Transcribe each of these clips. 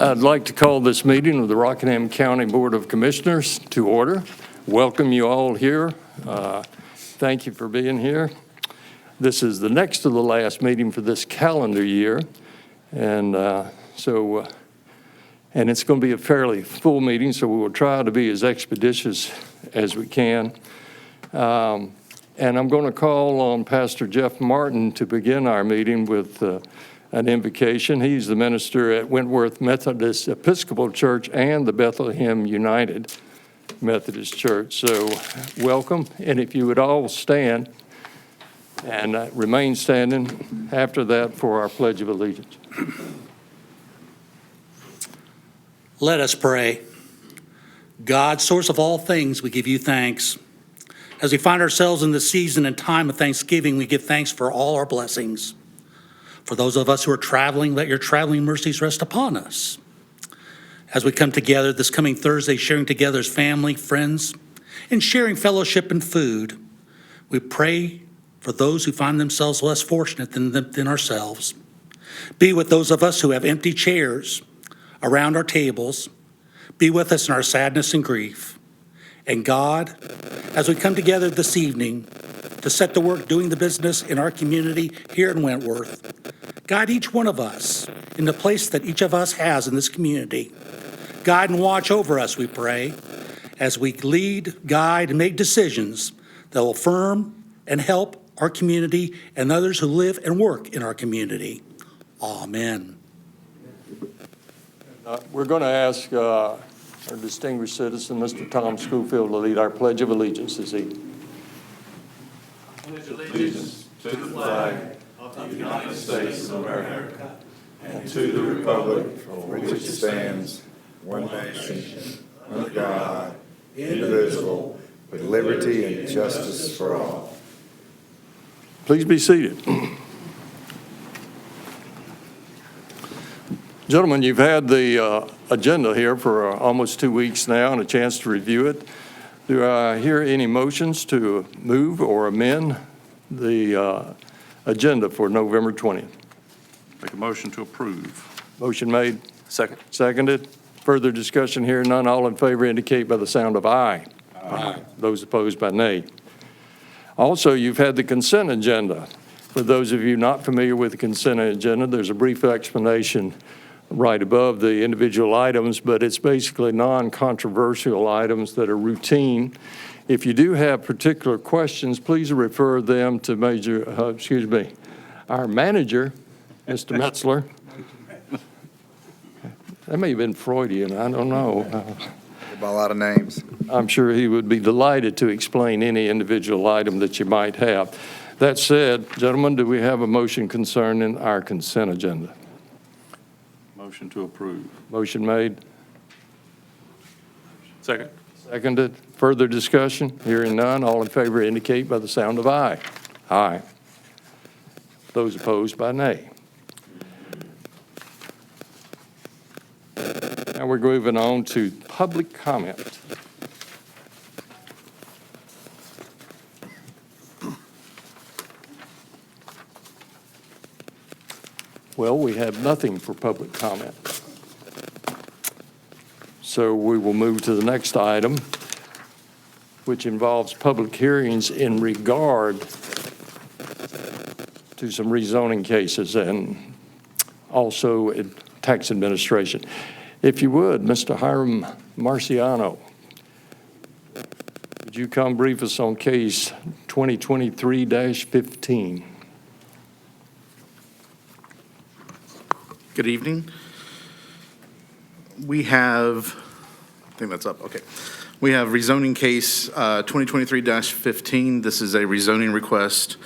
I'd like to call this meeting of the Rockingham County Board of Commissioners to order. Welcome you all here. Thank you for being here. This is the next to the last meeting for this calendar year, and and it's going to be a fairly full meeting, so we will try to be as expeditious as we can. And I'm going to call on Pastor Jeff Martin to begin our meeting with an invocation. He's the minister at Wentworth Methodist Episcopal Church and the Bethlehem United Methodist Church. So welcome, and if you would all stand and remain standing after that for our Pledge of Allegiance. Let us pray. God, source of all things, we give you thanks. As we find ourselves in the season and time of Thanksgiving, we give thanks for all our blessings. For those of us who are traveling, let your traveling mercies rest upon us. As we come together this coming Thursday, sharing together as family, friends, and sharing fellowship and food, we pray for those who find themselves less fortunate than ourselves. Be with those of us who have empty chairs around our tables. Be with us in our sadness and grief. And God, as we come together this evening to set to work doing the business in our community here in Wentworth, guide each one of us in the place that each of us has in this community. Guide and watch over us, we pray, as we lead, guide, and make decisions that will affirm and help our community and others who live and work in our community. Amen. We're going to ask our distinguished citizen, Mr. Tom Schofield, to lead our Pledge of Allegiance this evening. Pledge allegiance to the flag of the United States of America and to the republic for which it stands, one nation, under God, indivisible, with liberty and justice for all. Please be seated. Gentlemen, you've had the agenda here for almost 2 weeks now and a chance to review it. Do I hear any motions to move or amend the agenda for November 20th? Make a motion to approve. Motion made. Second. Seconded. Further discussion here? None. All in favor indicate by the sound of aye. Aye. Those opposed by nay. Also, you've had the consent agenda. For those of you not familiar with the consent agenda, there's a brief explanation right above the individual items, but it's basically non-controversial items that are routine. If you do have particular questions, please refer them to our manager, Mr. Metzler. That may have been Freudian, I don't know. A lot of names. I'm sure he would be delighted to explain any individual item that you might have. That said, gentlemen, do we have a motion concerning our consent agenda? Motion to approve. Motion made. Second. Seconded. Further discussion? Hearing none. All in favor indicate by the sound of aye. Aye. Those opposed by nay. Now we're moving on to public comment. Well, we have nothing for public comment. So we will move to the next item, which involves public hearings in regard to some rezoning cases and also tax administration. If you would, Mr. Hiram Marciano, would you come brief us on case 2023-15? Good evening. We have, I think that's up, okay. We have rezoning case 2023-15. This is a rezoning request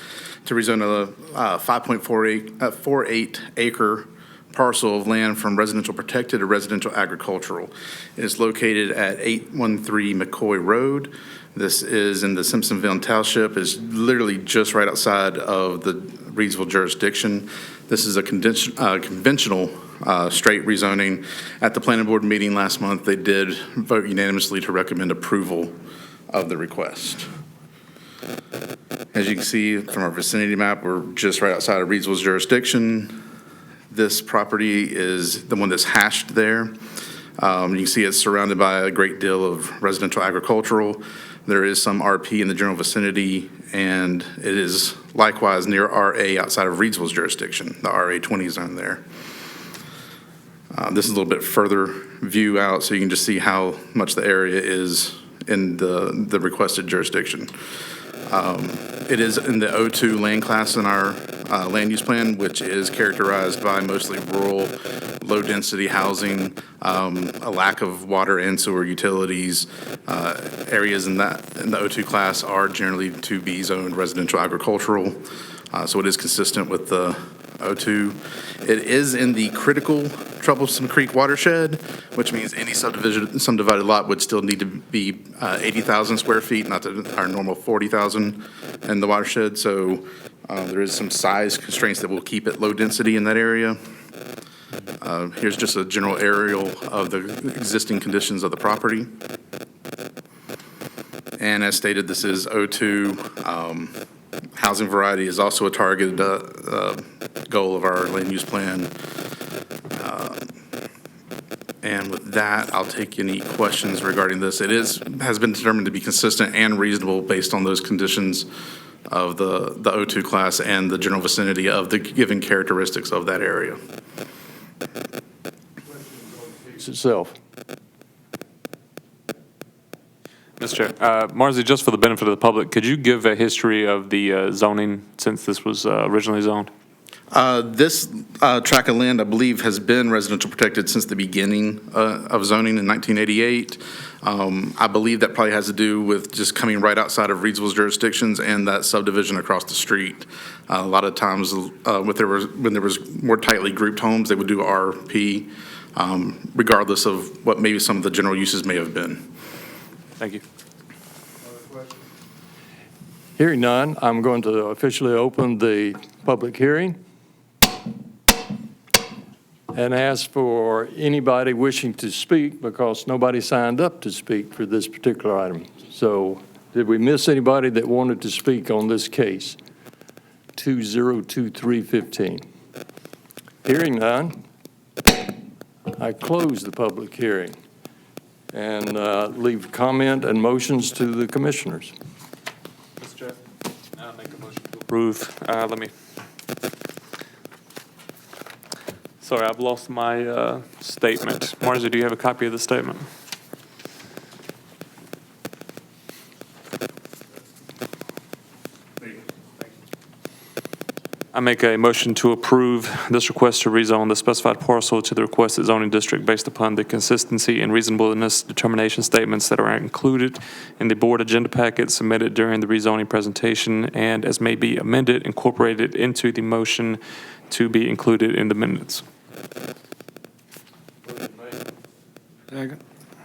to rezone a 5.48 acre parcel of land from residential protected to residential agricultural. It is located at 813 McCoy Road. This is in the Simpsonville Township. It's literally just right outside of the Reedsville jurisdiction. This is a conventional straight rezoning. At the planning board meeting last month, they did vote unanimously to recommend approval of the request. As you can see from our vicinity map, we're just right outside of Reedsville's jurisdiction. This property is the one that's hashed there. You can see it's surrounded by a great deal of residential agricultural. There is some RP in the general vicinity, and it is likewise near RA outside of Reidsville's jurisdiction, the RA 20 zone there. This is a little bit further view out, so you can just see how much the area is in the requested jurisdiction. It is in the O2 land class in our land use plan, which is characterized by mostly rural, low-density housing, a lack of water and sewer utilities. Areas in the O2 class are generally to be zoned residential agricultural, so it is consistent with the O2. It is in the critical Troublesome Creek watershed, which means any subdivided lot would still need to be 80,000 square feet, not our normal 40,000 in the watershed. So there is some size constraints that will keep it low density in that area. Here's just a general aerial of the existing conditions of the property. And as stated, this is O2. Housing variety is also a targeted goal of our land use plan. And with that, I'll take any questions regarding this. It has been determined to be consistent and reasonable based on those conditions of the O2 class and the general vicinity of the given characteristics of that area. Case itself. Mr. Chair, Marzi, just for the benefit of the public, could you give a history of the zoning since this was originally zoned? This tract of land, I believe, has been residential protected since the beginning of zoning in 1988. I believe that probably has to do with just coming right outside of Reidsville's jurisdictions and that subdivision across the street. A lot of times, when there was more tightly grouped homes, they would do RP, regardless of what maybe some of the general uses may have been. Thank you. Hearing none, I'm going to officially open the public hearing and ask for anybody wishing to speak, because nobody signed up to speak for this particular item. So did we miss anybody that wanted to speak on this case? 202315. Hearing none, I close the public hearing and leave comment and motions to the commissioners. Mr. Chair, I'll make a motion to approve. Let me. Sorry, I've lost my statement. Marzi, do you have a copy of the statement? I make a motion to approve this request to rezone the specified parcel to the requested zoning district based upon the consistency and reasonableness determination statements that are included in the board agenda packet submitted during the rezoning presentation, and as may be amended, incorporated into the motion to be included in the minutes.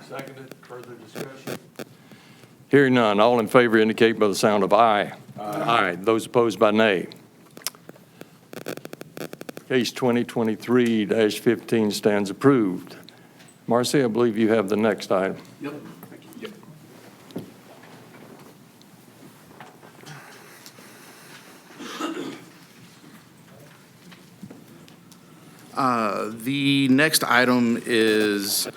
Seconded. Further discussion? Hearing none, all in favor indicate by the sound of aye. Aye. Those opposed by nay. Case 2023-15 stands approved. Marcy, I believe you have the next item. Yep. The next item is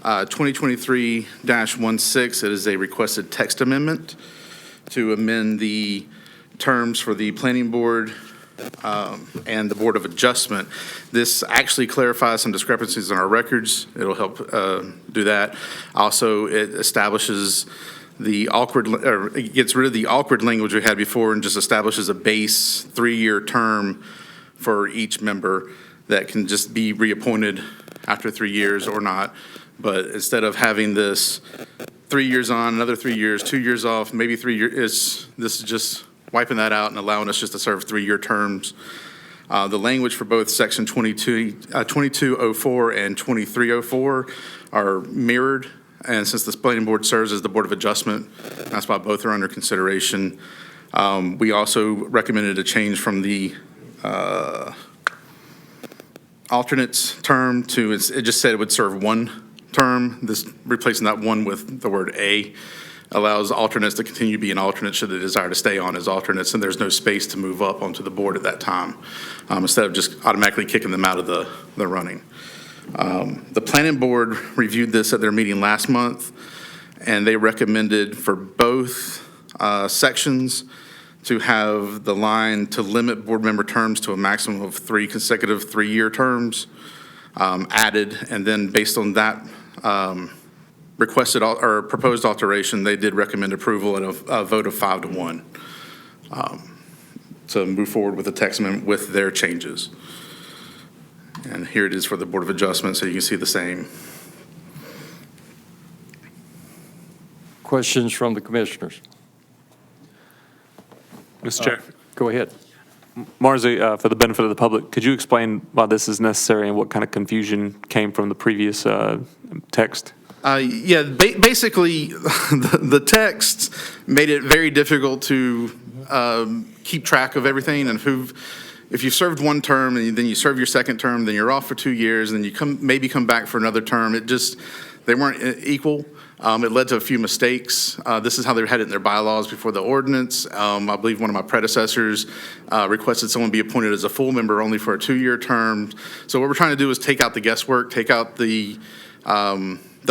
2023-16. It is a requested text amendment to amend the terms for the planning board and the Board of Adjustment. This actually clarifies some discrepancies in our records. It'll help do that. Also, it establishes the awkward, or it gets rid of the awkward language we had before and just establishes a base 3-year term for each member that can just be reappointed after 3 years or not. But instead of having this 3 years on, another 3 years, 2 years off, maybe 3 years, this is just wiping that out and allowing us just to serve 3-year terms. The language for both Section 2204 and 2304 are mirrored, and since this planning board serves as the Board of Adjustment, that's why both are under consideration. We also recommended a change from the alternates term to, it just said it would serve one term, this replacing that one with the word "a." allows alternates to continue being alternates should they desire to stay on as alternates, and there's no space to move up onto the board at that time, instead of just automatically kicking them out of the running. The planning board reviewed this at their meeting last month, and they recommended for both sections to have the line to limit board member terms to a maximum of 3 consecutive 3-year terms added, and then based on that requested or proposed alteration, they did recommend approval and a vote of 5 to 1 to move forward with the text amendment with their changes. And here it is for the Board of Adjustment, so you can see the same. Questions from the commissioners? Mr. Chair. Go ahead. Marzie, for the benefit of the public, could you explain why this is necessary and what kind of confusion came from the previous text? Yeah, basically, the text made it very difficult to keep track of everything, and if you served one term and then you serve your second term, then you're off for 2 years, and then you maybe come back for another term. They weren't equal. It led to a few mistakes. This is how they had it in their bylaws before the ordinance. I believe one of my predecessors requested someone be appointed as a full member only for a 2-year term. So what we're trying to do is take out the guesswork, take out the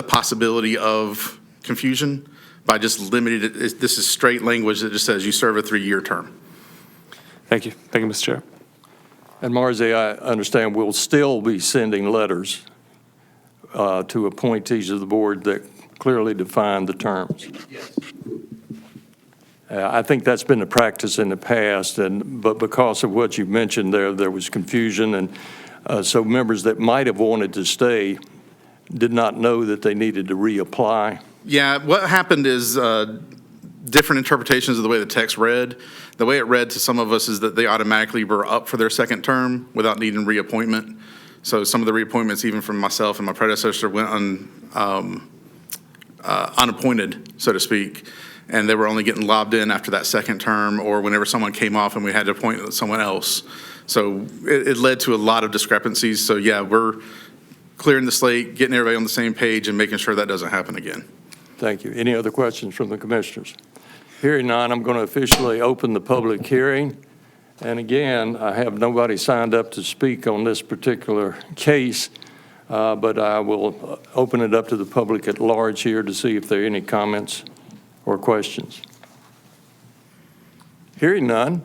possibility of confusion by just limiting it. This is straight language that just says you serve a 3-year term. Thank you. Thank you, Mr. Chair. And Marzie, I understand we'll still be sending letters to appointees of the board that clearly define the terms. Yes. I think that's been the practice in the past, but because of what you mentioned there was confusion, and so members that might have wanted to stay did not know that they needed to reapply. Yeah, what happened is different interpretations of the way the text read. The way it read to some of us is that they automatically were up for their second term without needing reappointment. So some of the reappointments, even from myself and my predecessor, went unappointed, so to speak, and they were only getting lobbed in after that second term or whenever someone came off and we had to appoint someone else. So it led to a lot of discrepancies. So yeah, we're clearing the slate, getting everybody on the same page, and making sure that doesn't happen again. Thank you. Any other questions from the commissioners? Hearing none, I'm going to officially open the public hearing. And again, I have nobody signed up to speak on this particular case, but I will open it up to the public at large here to see if there are any comments or questions. Hearing none,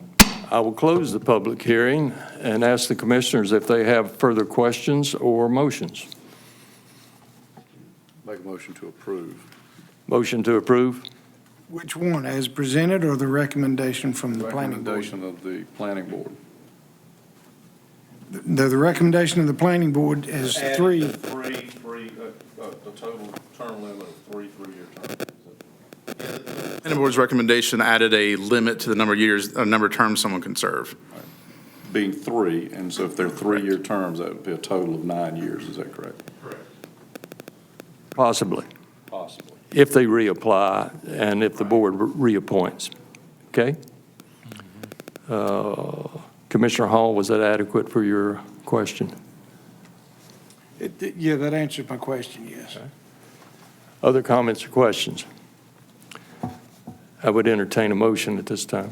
I will close the public hearing and ask the commissioners if they have further questions or motions. Make a motion to approve. Motion to approve? Which one, as presented or the recommendation from the planning board? Recommendation of the planning board. The recommendation of the planning board is 3. The total term limit of 3 3-year terms. The planning board's recommendation added a limit to the number of years, number of terms someone can serve. Being 3, and so if they're 3-year terms, that would be a total of 9 years, is that correct? Correct. Possibly, Possibly. if they reapply and if the board reappoints. Okay? Commissioner Hall, was that adequate for your question? Yeah, that answers my question, yes. Other comments or questions? I would entertain a motion at this time.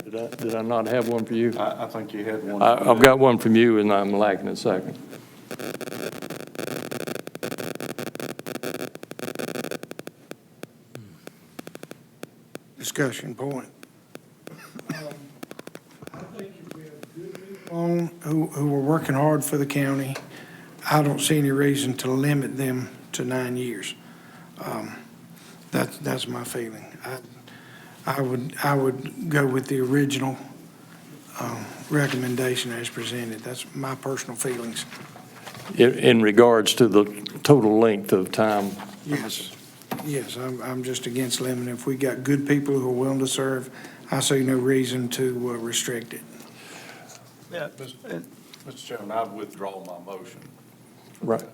Did I not have one for you? I think you had one. I've got one from you, and I'm lacking a second. Discussion point. I think if we have good people on who are working hard for the county, I don't see any reason to limit them to 9 years. That's my feeling. I would go with the original recommendation as presented. That's my personal feelings. In regards to the total length of time, Yes, I'm just against limiting. If we got good people who are willing to serve, I see no reason to restrict it. Yeah, Mr. Chairman, I withdraw my motion. right?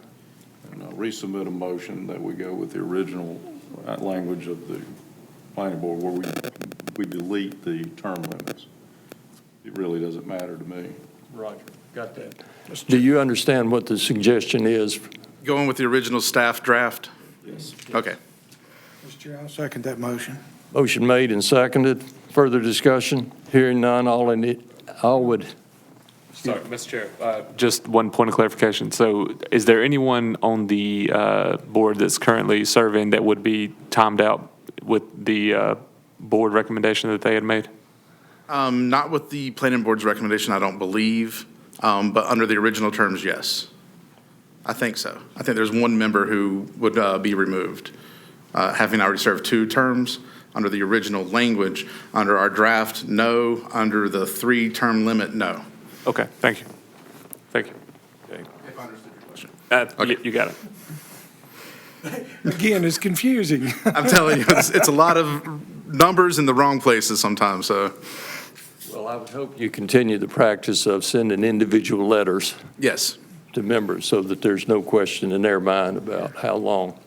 And I'll resubmit a motion that we go with the original language of the planning board where we delete the term limits. It really doesn't matter to me. Roger, got that. Do you understand what the suggestion is Going with the original staff draft? Yes. Okay. Mr. Chair, I'll second that motion. Motion made and seconded. Further discussion? Hearing none, all would, Sorry, Mr. Chair. Just one point of clarification. So is there anyone on the board that's currently serving that would be timed out with the board recommendation that they had made? Not with the planning board's recommendation, I don't believe, but under the original terms, yes. I think so. I think there's one member who would be removed, having already served 2 terms. Under the original language, under our draft, no. Under the 3-term limit, no. Okay, thank you. Thank you. If I understood your question. You got it. Again, it's confusing. I'm telling you, it's a lot of numbers in the wrong places sometimes, so, well, I would hope you continue the practice of sending individual letters yes. to members so that there's no question in their mind about how long.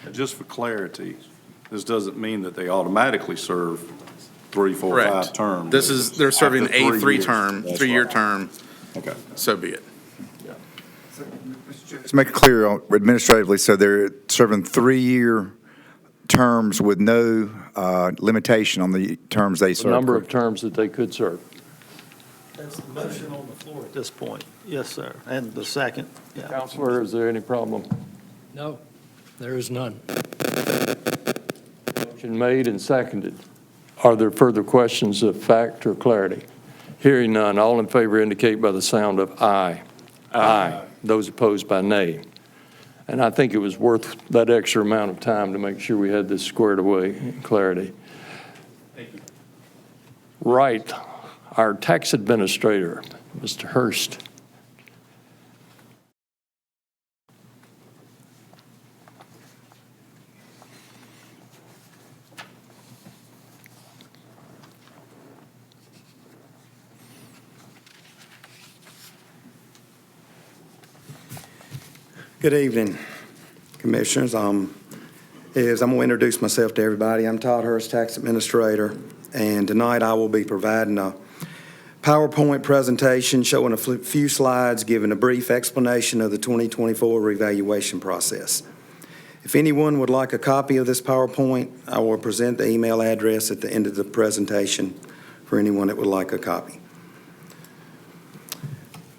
And just for clarity, this doesn't mean that they automatically serve 3, 4, Correct. 5 terms. This is, they're serving After a 3 years. 3-term, That's 3-year right. term, Okay. so be it. Let's make it clear administratively, so they're serving 3-year terms with no limitation on the terms they The serve. number of terms that they could serve. That's the motion on the floor at this point. Yes, sir. And the second, yeah. Counselor, is there any problem? No, there is none. Motion made and seconded. Are there further questions of fact or clarity? Hearing none, all in favor indicate by the sound of aye. Aye. Those opposed by nay. And I think it was worth that extra amount of time to make sure we had this squared away in clarity. Thank you. Right, our tax administrator, Mr. Hurst. Good evening, Commissioners. I'm going to introduce myself to everybody. I'm Todd Hurst, Tax Administrator, and tonight I will be providing a PowerPoint presentation showing a few slides giving a brief explanation of the 2024 revaluation process. If anyone would like a copy of this PowerPoint, I will present the email address at the end of the presentation for anyone that would like a copy.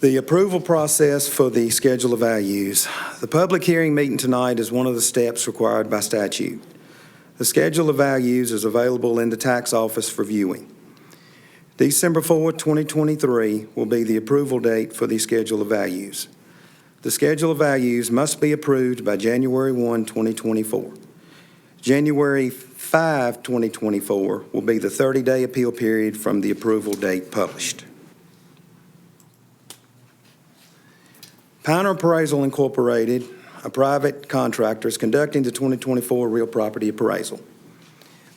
The approval process for the schedule of values. The public hearing meeting tonight is one of the steps required by statute. The schedule of values is available in the tax office for viewing. December 4, 2023 will be the approval date for the schedule of values. The schedule of values must be approved by January 1, 2024. January 5, 2024 will be the 30-day appeal period from the approval date published. Pioneer Appraisal Incorporated, a private contractor, is conducting the 2024 real property appraisal.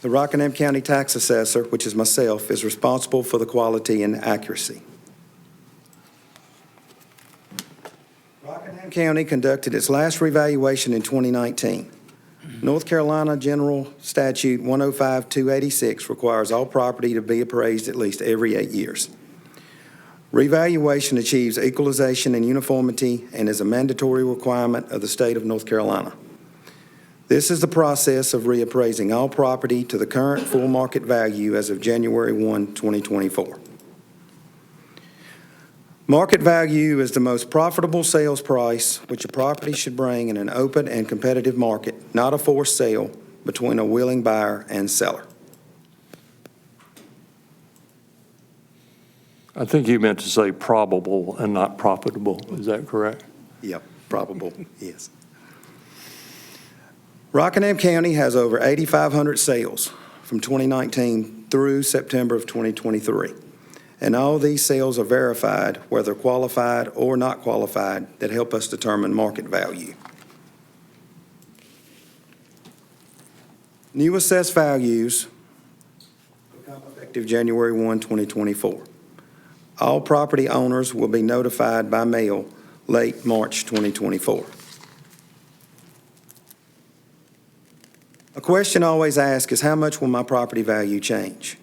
The Rockingham County Tax Assessor, which is myself, is responsible for the quality and accuracy. Rockingham County conducted its last revaluation in 2019. North Carolina General Statute 105-286 requires all property to be appraised at least every 8 years. Revaluation achieves equalization and uniformity and is a mandatory requirement of the state of North Carolina. This is the process of reappraising all property to the current full market value as of January 1, 2024. Market value is the most profitable sales price which a property should bring in an open and competitive market, not a forced sale between a willing buyer and seller. I think you meant to say probable and not profitable. Is that correct? Yep, probable, yes. Rockingham County has over 8,500 sales from 2019 through September of 2023. And all these sales are verified, whether qualified or not qualified, that help us determine market value. New assessed values become effective January 1, 2024. All property owners will be notified by mail late March 2024. A question always asked is, how much will my property value change?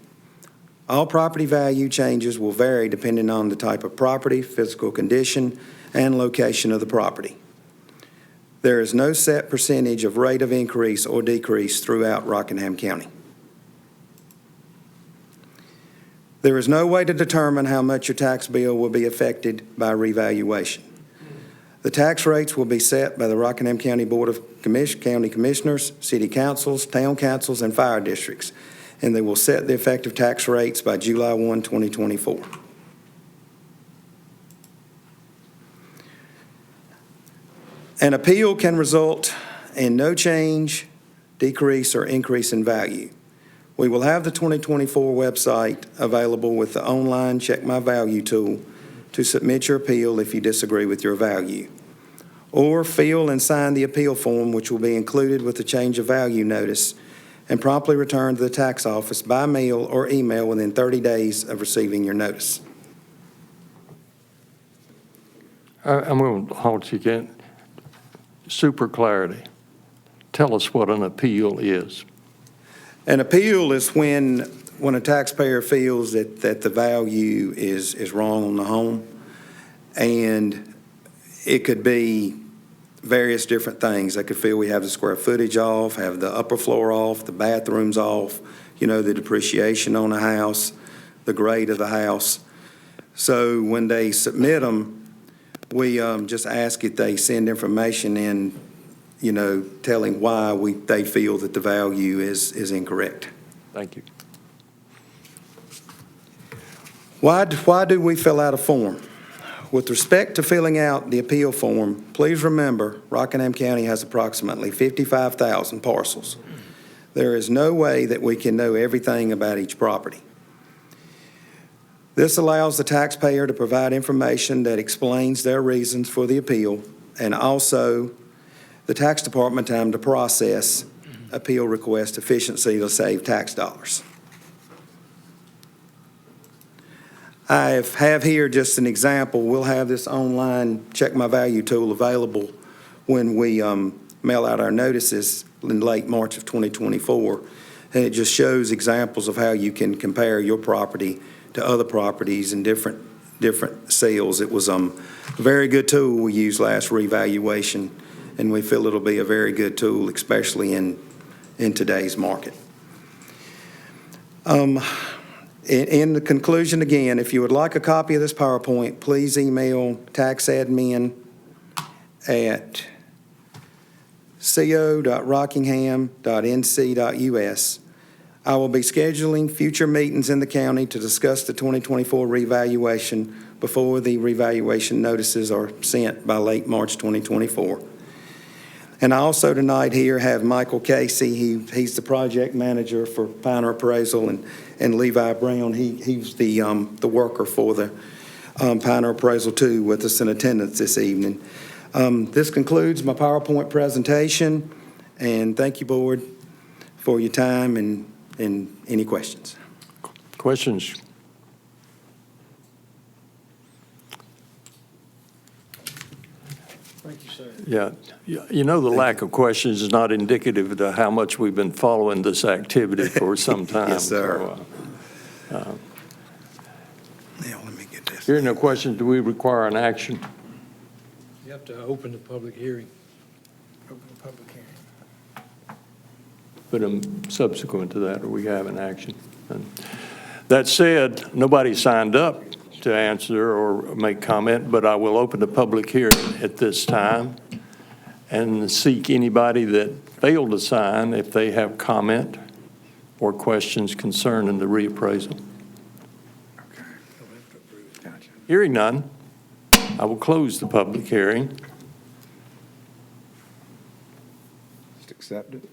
All property value changes will vary depending on the type of property, physical condition, and location of the property. There is no set percentage of rate of increase or decrease throughout Rockingham County. There is no way to determine how much your tax bill will be affected by revaluation. The tax rates will be set by the Rockingham County Board of County Commissioners, city councils, town councils, and fire districts, and they will set the effective tax rates by July 1, 2024. An appeal can result in no change, decrease, or increase in value. We will have the 2024 website available with the online Check My Value tool to submit your appeal if you disagree with your value. Or fill and sign the appeal form, which will be included with the change of value notice, and promptly return to the tax office by mail or email within 30 days of receiving your notice. I'm going to halt you again. Super clarity. Tell us what an appeal is. An appeal is when a taxpayer feels that the value is wrong on the home, and it could be various different things. They could feel we have the square footage off, have the upper floor off, the bathrooms off, the depreciation on the house, the grade of the house. So when they submit them, we just ask if they send information in, telling why they feel that the value is incorrect. Thank you. Why do we fill out a form? With respect to filling out the appeal form, please remember Rockingham County has approximately 55,000 parcels. There is no way that we can know everything about each property. This allows the taxpayer to provide information that explains their reasons for the appeal, and also the tax department time to process appeal request efficiency to save tax dollars. I have here just an example. We'll have this online Check My Value tool available when we mail out our notices in late March of 2024. And it just shows examples of how you can compare your property to other properties in different sales. It was a very good tool we used last revaluation, and we feel it'll be a very good tool, especially in today's market. In the conclusion, again, if you would like a copy of this PowerPoint, please email taxadmin@co.rockingham.nc.us. I will be scheduling future meetings in the county to discuss the 2024 revaluation before the revaluation notices are sent by late March 2024. And I also tonight here have Michael Casey. He's the project manager for Pioneer Appraisal, and Levi Brown. He's the worker for the Pioneer Appraisal 2 with us in attendance this evening. This concludes my PowerPoint presentation, and thank you, Board, for your time and any questions. Questions? Thank you, sir. Yeah. The lack of questions is not indicative of how much we've been following this activity for some time. Yes, sir. So, Now, let me get this. hearing no questions, do we require an action? You have to open the public hearing. Open the public hearing. But subsequent to that, we have an action. And that said, nobody signed up to answer or make comment, but I will open the public hearing at this time and seek anybody that failed to sign if they have comment or questions concerning the reappraisal. Hearing none, I will close the public hearing. Just accept it.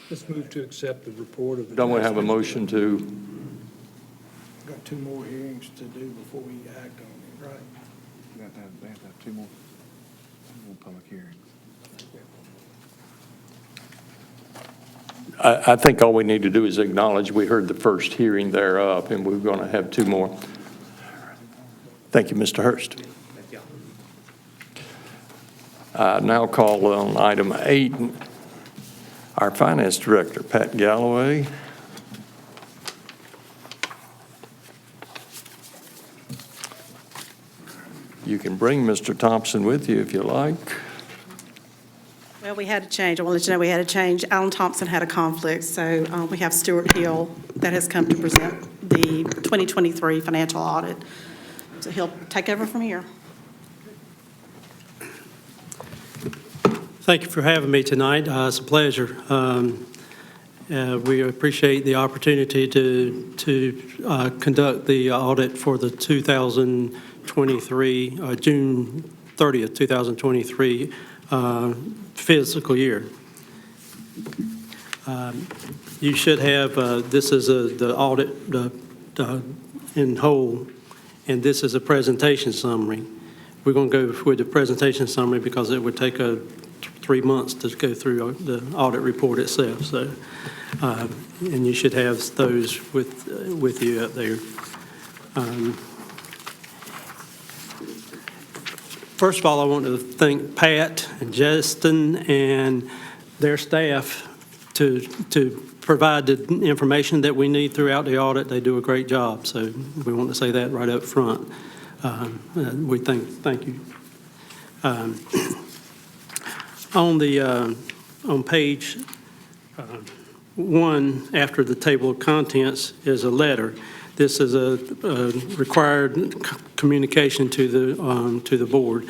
Let's move to accept the report of the. Don't we have a motion to? Got 2 more hearings to do before we act on it, right? They have to have two more public hearings. I think all we need to do is acknowledge we heard the first hearing thereof, and we're going to have 2 more. Thank you, Mr. Hurst. Thank you. I now call on item 8, our finance director, Pat Galloway. You can bring Mr. Thompson with you if you like. Well, we had a change. I want to let you know we had a change. Alan Thompson had a conflict, so we have Stuart Hill that has come to present the 2023 financial audit. So he'll take over from here. Thank you for having me tonight. It's a pleasure. We appreciate the opportunity to conduct the audit for the 2023, June 30th, 2023 fiscal year. You should have, this is the audit in whole, and this is a presentation summary. We're going to go with the presentation summary because it would take 3 months to go through the audit report itself. So, and you should have those with you up there. First of all, I want to thank Pat and Justin and their staff to provide the information that we need throughout the audit. They do a great job, so we want to say that right up front. We thank you. On page 1, after the table of contents, is a letter. This is a required communication to the board,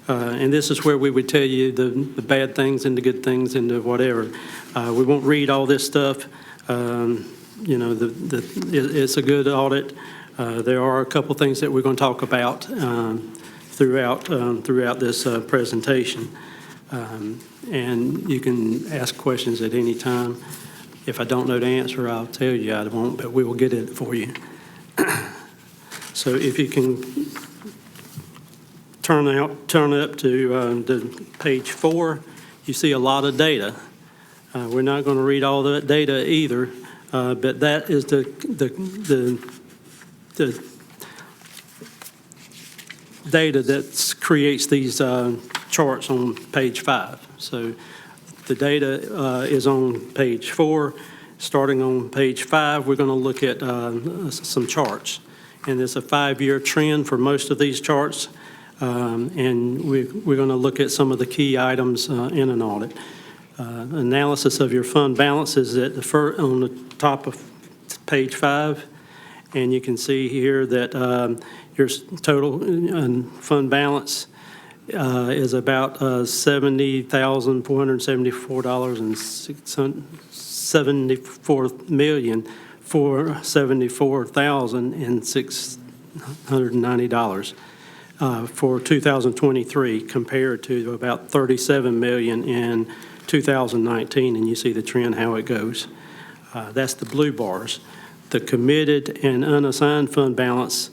and this is where we would tell you the bad things and the good things and the whatever. We won't read all this stuff. You know, it's a good audit. There are a couple things that we're going to talk about throughout this presentation, and you can ask questions at any time. If I don't know the answer, I'll tell you I won't, but we will get it for you. So if you can turn up to the page 4, you see a lot of data. We're not going to read all the data either, but that is the data that creates these charts on page 5. So the data is on page 4. Starting on page 5, we're going to look at some charts. And it's a 5-year trend for most of these charts. And we're going to look at some of the key items in an audit. Analysis of your fund balance is on the top of page 5. And you can see here that your total fund balance is about $74,474,690 for 2023, compared to about $37 million in 2019, and you see the trend how it goes. That's the blue bars. The committed and unassigned fund balance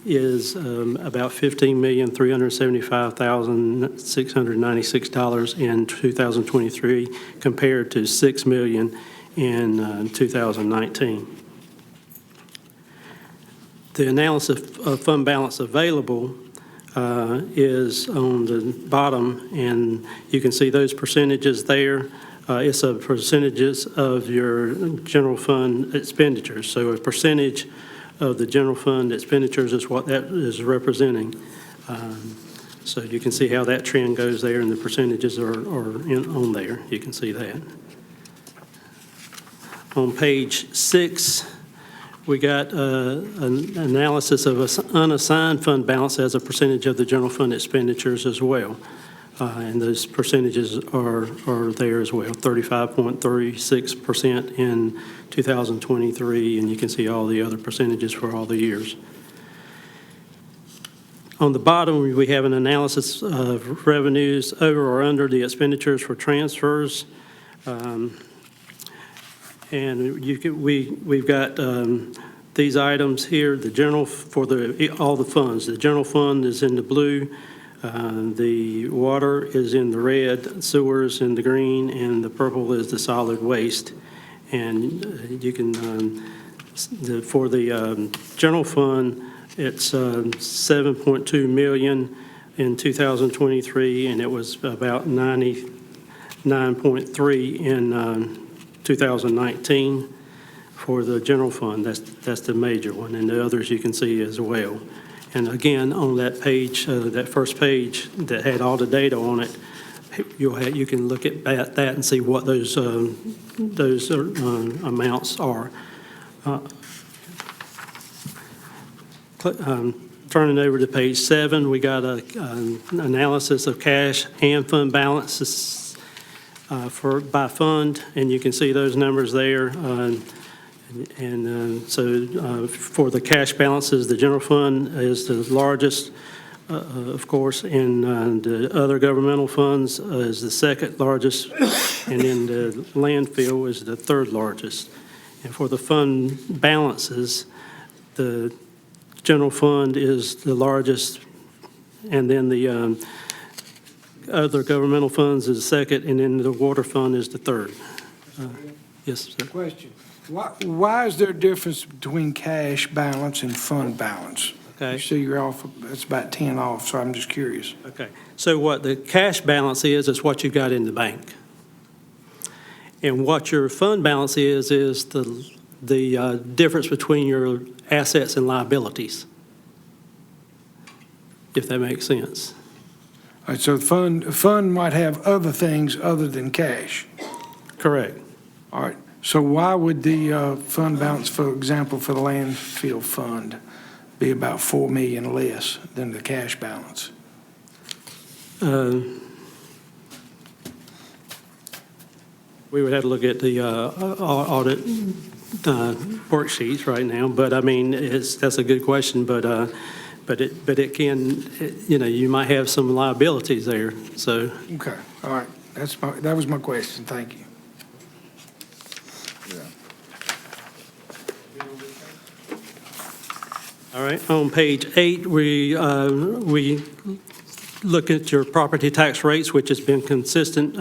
is about $15,375,696 in 2023, compared to $6 million in 2019. The analysis of fund balance available is on the bottom, and you can see those percentages there. It's a percentages of your general fund expenditures. So a percentage of the general fund expenditures is what that is representing. So you can see how that trend goes there, and the percentages are on there. You can see that. On page 6, we got an analysis of unassigned fund balance as a percentage of the general fund expenditures as well. And those percentages are there as well, 35.36% in 2023, and you can see all the other percentages for all the years. On the bottom, we have an analysis of revenues over or under the expenditures for transfers. And we've got these items here, the general, for all the funds. The general fund is in the blue. The water is in the red, sewers in the green, and the purple is the solid waste. And you can, for the general fund, it's $7.2 million in 2023, and it was about $99.3 in 2019 for the general fund. That's the major one, and the others you can see as well. And again, on that page, that first page that had all the data on it, you can look at that and see what those amounts are. Turning over to page 7, we got an analysis of cash and fund balances by fund, and you can see those numbers there. So for the cash balances, the general fund is the largest, of course, and the other governmental funds is the second largest, and then the landfill is the third largest. And for the fund balances, the general fund is the largest, and then the other governmental funds is the second, and then the water fund is the third. Yes, sir. Question, why is there a difference between cash balance and fund balance? Okay. You see you're off, it's about 10 off, so I'm just curious. Okay, so what the cash balance is what you got in the bank. And what your fund balance is the difference between your assets and liabilities, if that makes sense. All right, so the fund might have other things other than cash. Correct. All right, so why would the fund balance, for example, for the landfill fund be about $4 million less than the cash balance? We would have to look at the audit worksheets right now, but I mean, that's a good question, but it can, you might have some liabilities there, so. Okay, all right, that was my question, thank you. All right, on page 8, we look at your property tax rates, which has been consistent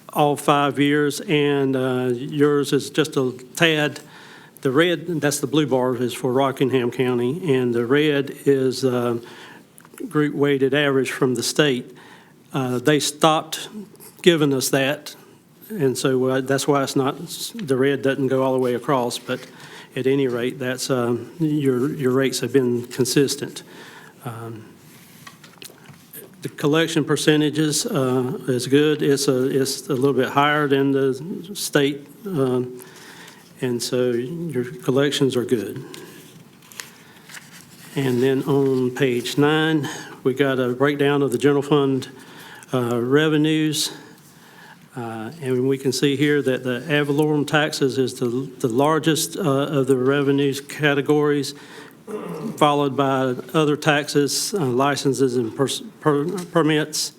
all 5 years, and yours is just a tad. The red, that's the blue bar, is for Rockingham County, and the red is group weighted average from the state. They stopped giving us that, and so that's why it's not, the red doesn't go all the way across, but at any rate, that's your rates have been consistent. The collection percentages is good. It's a little bit higher than the state, and so your collections are good. And then on page 9, we got a breakdown of the general fund revenues. And we can see here that the ad valorem taxes is the largest of the revenues categories, followed by other taxes, licenses and permits,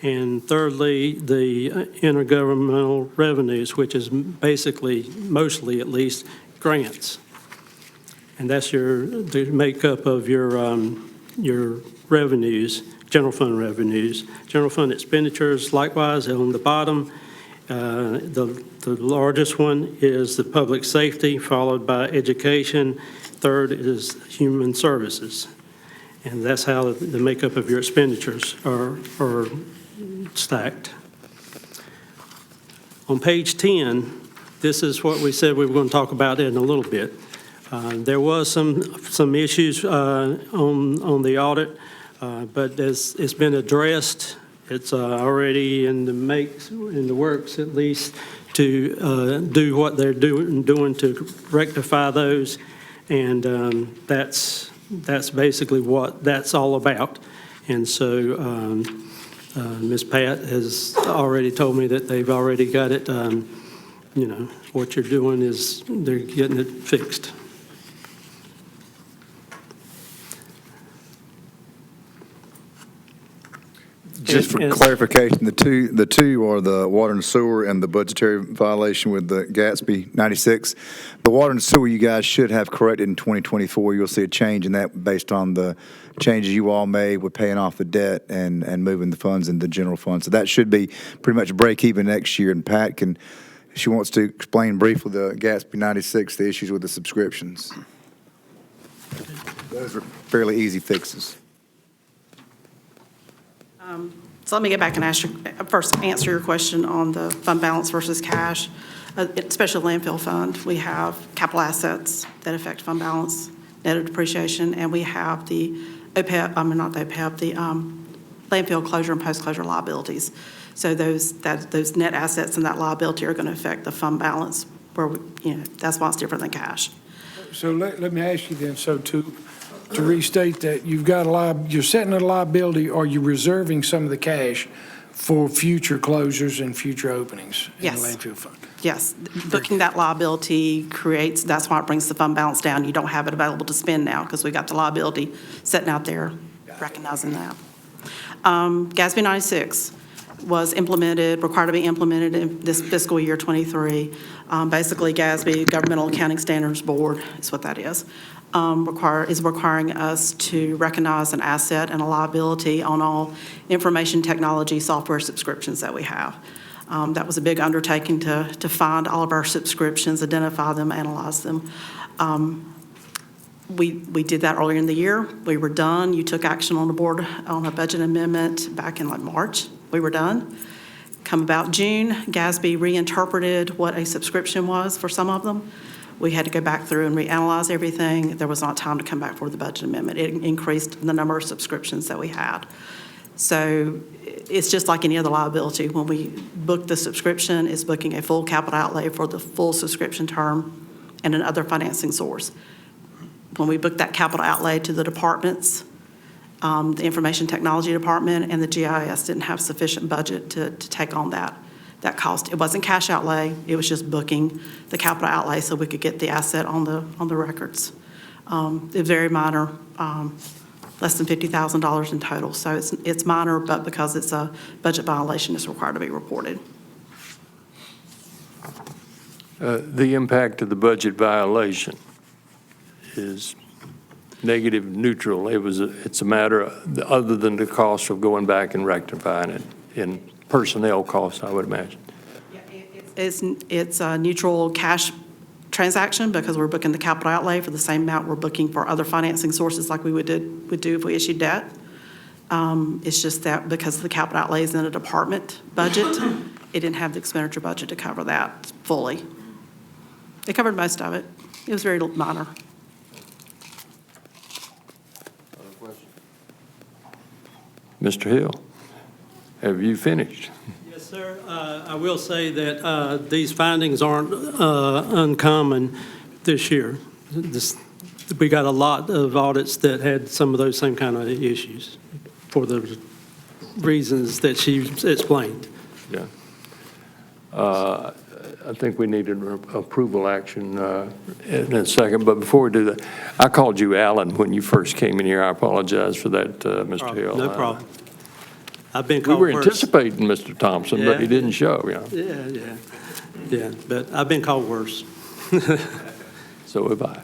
and thirdly, the intergovernmental revenues, which is basically, mostly at least, grants. And that's the makeup of your revenues, general fund revenues. General fund expenditures, likewise, on the bottom, the largest one is the public safety, followed by education. Third is human services. And that's how the makeup of your expenditures are stacked. On page 10, this is what we said we were going to talk about in a little bit. There was some issues on the audit, but it's been addressed. It's already in the works, at least, to do what they're doing to rectify those, and that's basically what that's all about. And so Ms. Pat has already told me that they've already got it. What you're doing is they're getting it fixed. Just for clarification, the two are the water and sewer and the budgetary violation with the Gatsby 96. The water and sewer you guys should have corrected in 2024. You'll see a change in that based on the changes you all made with paying off the debt and moving the funds into the general fund. So that should be pretty much break even next year. And Pat she wants to explain briefly the Gatsby 96, the issues with the subscriptions. Those are fairly easy fixes. So let me get back and first answer your question on the fund balance versus cash. Especially landfill fund, we have capital assets that affect fund balance, net of depreciation, and we have the OPEB, not the OPEB, the landfill closure and post-closure liabilities. So those net assets and that liability are going to affect the fund balance where, that's why it's different than cash. So let me ask you then, so to restate that, you've got you're setting a liability, or you're reserving some of the cash for future closures and future openings in the Yes. landfill fund? Yes, booking that liability that's why it brings the fund balance down. You don't have it available to spend now because we got the liability sitting out there, recognizing that. GASB 96 was required to be implemented in this fiscal year 23. Basically, GASB, Governmental Accounting Standards Board, is what that is requiring us to recognize an asset and a liability on all information technology software subscriptions that we have. That was a big undertaking to find all of our subscriptions, identify them, analyze them. We did that earlier in the year. We were done. You took action on the board on a budget amendment back in March. We were done. Come about June, GASB reinterpreted what a subscription was for some of them. We had to go back through and reanalyze everything. There was not time to come back for the budget amendment. It increased the number of subscriptions that we had. So it's just like any other liability. When we book the subscription, it's booking a full capital outlay for the full subscription term and another financing source. When we book that capital outlay to the departments, the Information Technology Department and the GIS didn't have sufficient budget to take on that cost. It wasn't cash outlay, it was just booking the capital outlay so we could get the asset on the records. It was very minor, less than $50,000 in total. So it's minor, but because it's a budget violation, it's required to be reported. The impact of the budget violation is negative, neutral. It's a matter of, other than the cost of going back and rectifying it in personnel costs, I would imagine. It's a neutral cash transaction because we're booking the capital outlay for the same amount we're booking for other financing sources like we would do if we issued debt. It's just that because the capital outlay is in a department budget, it didn't have the expenditure budget to cover that fully. It covered most of it. It was very minor. Mr. Hill, have you finished? Yes, sir. I will say that these findings aren't uncommon this year. We got a lot of audits that had some of those same kind of issues for the reasons that she explained. Yeah. I think we need an approval action in a second, but before we do that, I called you Alan when you first came in here. I apologize for that, Mr. Hill. No problem. I've been We called were worse. anticipating Mr. Thompson, but he Yeah. didn't show, Yeah, but I've been called worse. So have I.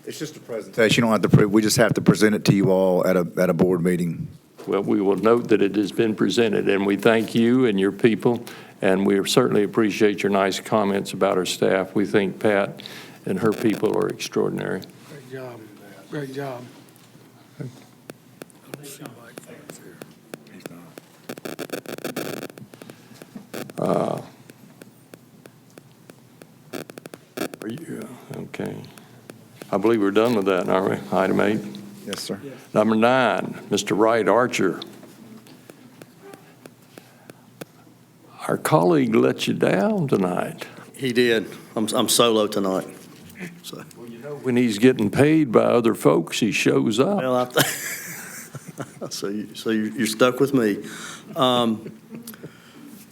It's just a presentation. You don't have to, we just have to present it to you all at a board meeting. Well, we will note that it has been presented, and we thank you and your people, and we certainly appreciate your nice comments about our staff. We think Pat and her people are extraordinary. Great job. Great job. Are you, okay. I believe we're done with that, aren't we? Item 8. Yes, sir. Number 9, Mr. Wright Archer. Our colleague let you down tonight. He did. I'm solo tonight. So. Well, you know, when he's getting paid by other folks, he shows up. Well, so you're stuck with me.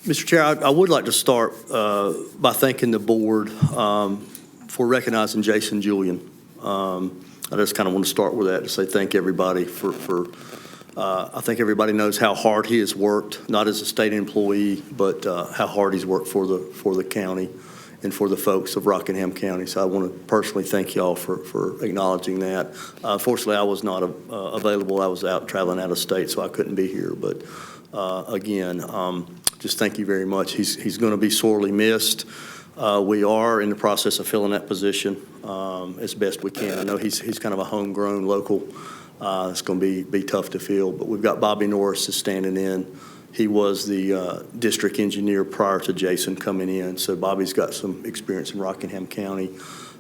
Mr. Chair, I would like to start by thanking the board for recognizing Jason Julian. I just kind of want to start with that to say thank everybody for I think everybody knows how hard he has worked, not as a state employee, but how hard he's worked for the county and for the folks of Rockingham County. So I want to personally thank y'all for acknowledging that. Fortunately, I was not available. I was out traveling out of state, so I couldn't be here. But again, just thank you very much. He's going to be sorely missed. We are in the process of filling that position as best we can. I know he's kind of a homegrown local. It's going to be tough to fill, but we've got Bobby Norris is standing in. He was the district engineer prior to Jason coming in, so Bobby's got some experience in Rockingham County.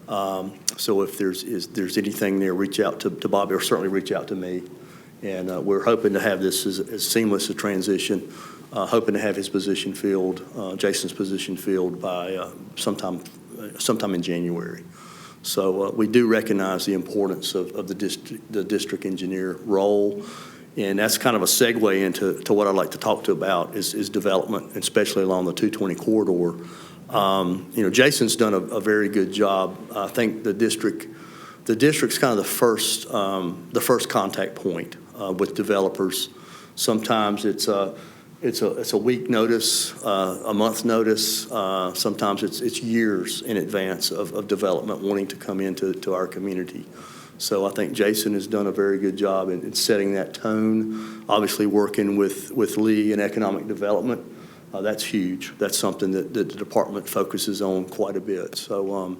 So if there's anything there, reach out to Bobby, or certainly reach out to me, And we're hoping to have this as seamless a transition, hoping to have his position filled, Jason's position filled by sometime in January. So we do recognize the importance of the district engineer role. And that's kind of a segue into what I'd like to talk to about is development, especially along the 220 corridor. Jason's done a very good job. I think the district's kind of the first contact point with developers. Sometimes it's a week notice, a month notice. Sometimes it's years in advance of development wanting to come into our community. So I think Jason has done a very good job in setting that tone. Obviously, working with Lee in economic development, that's huge. That's something that the department focuses on quite a bit. So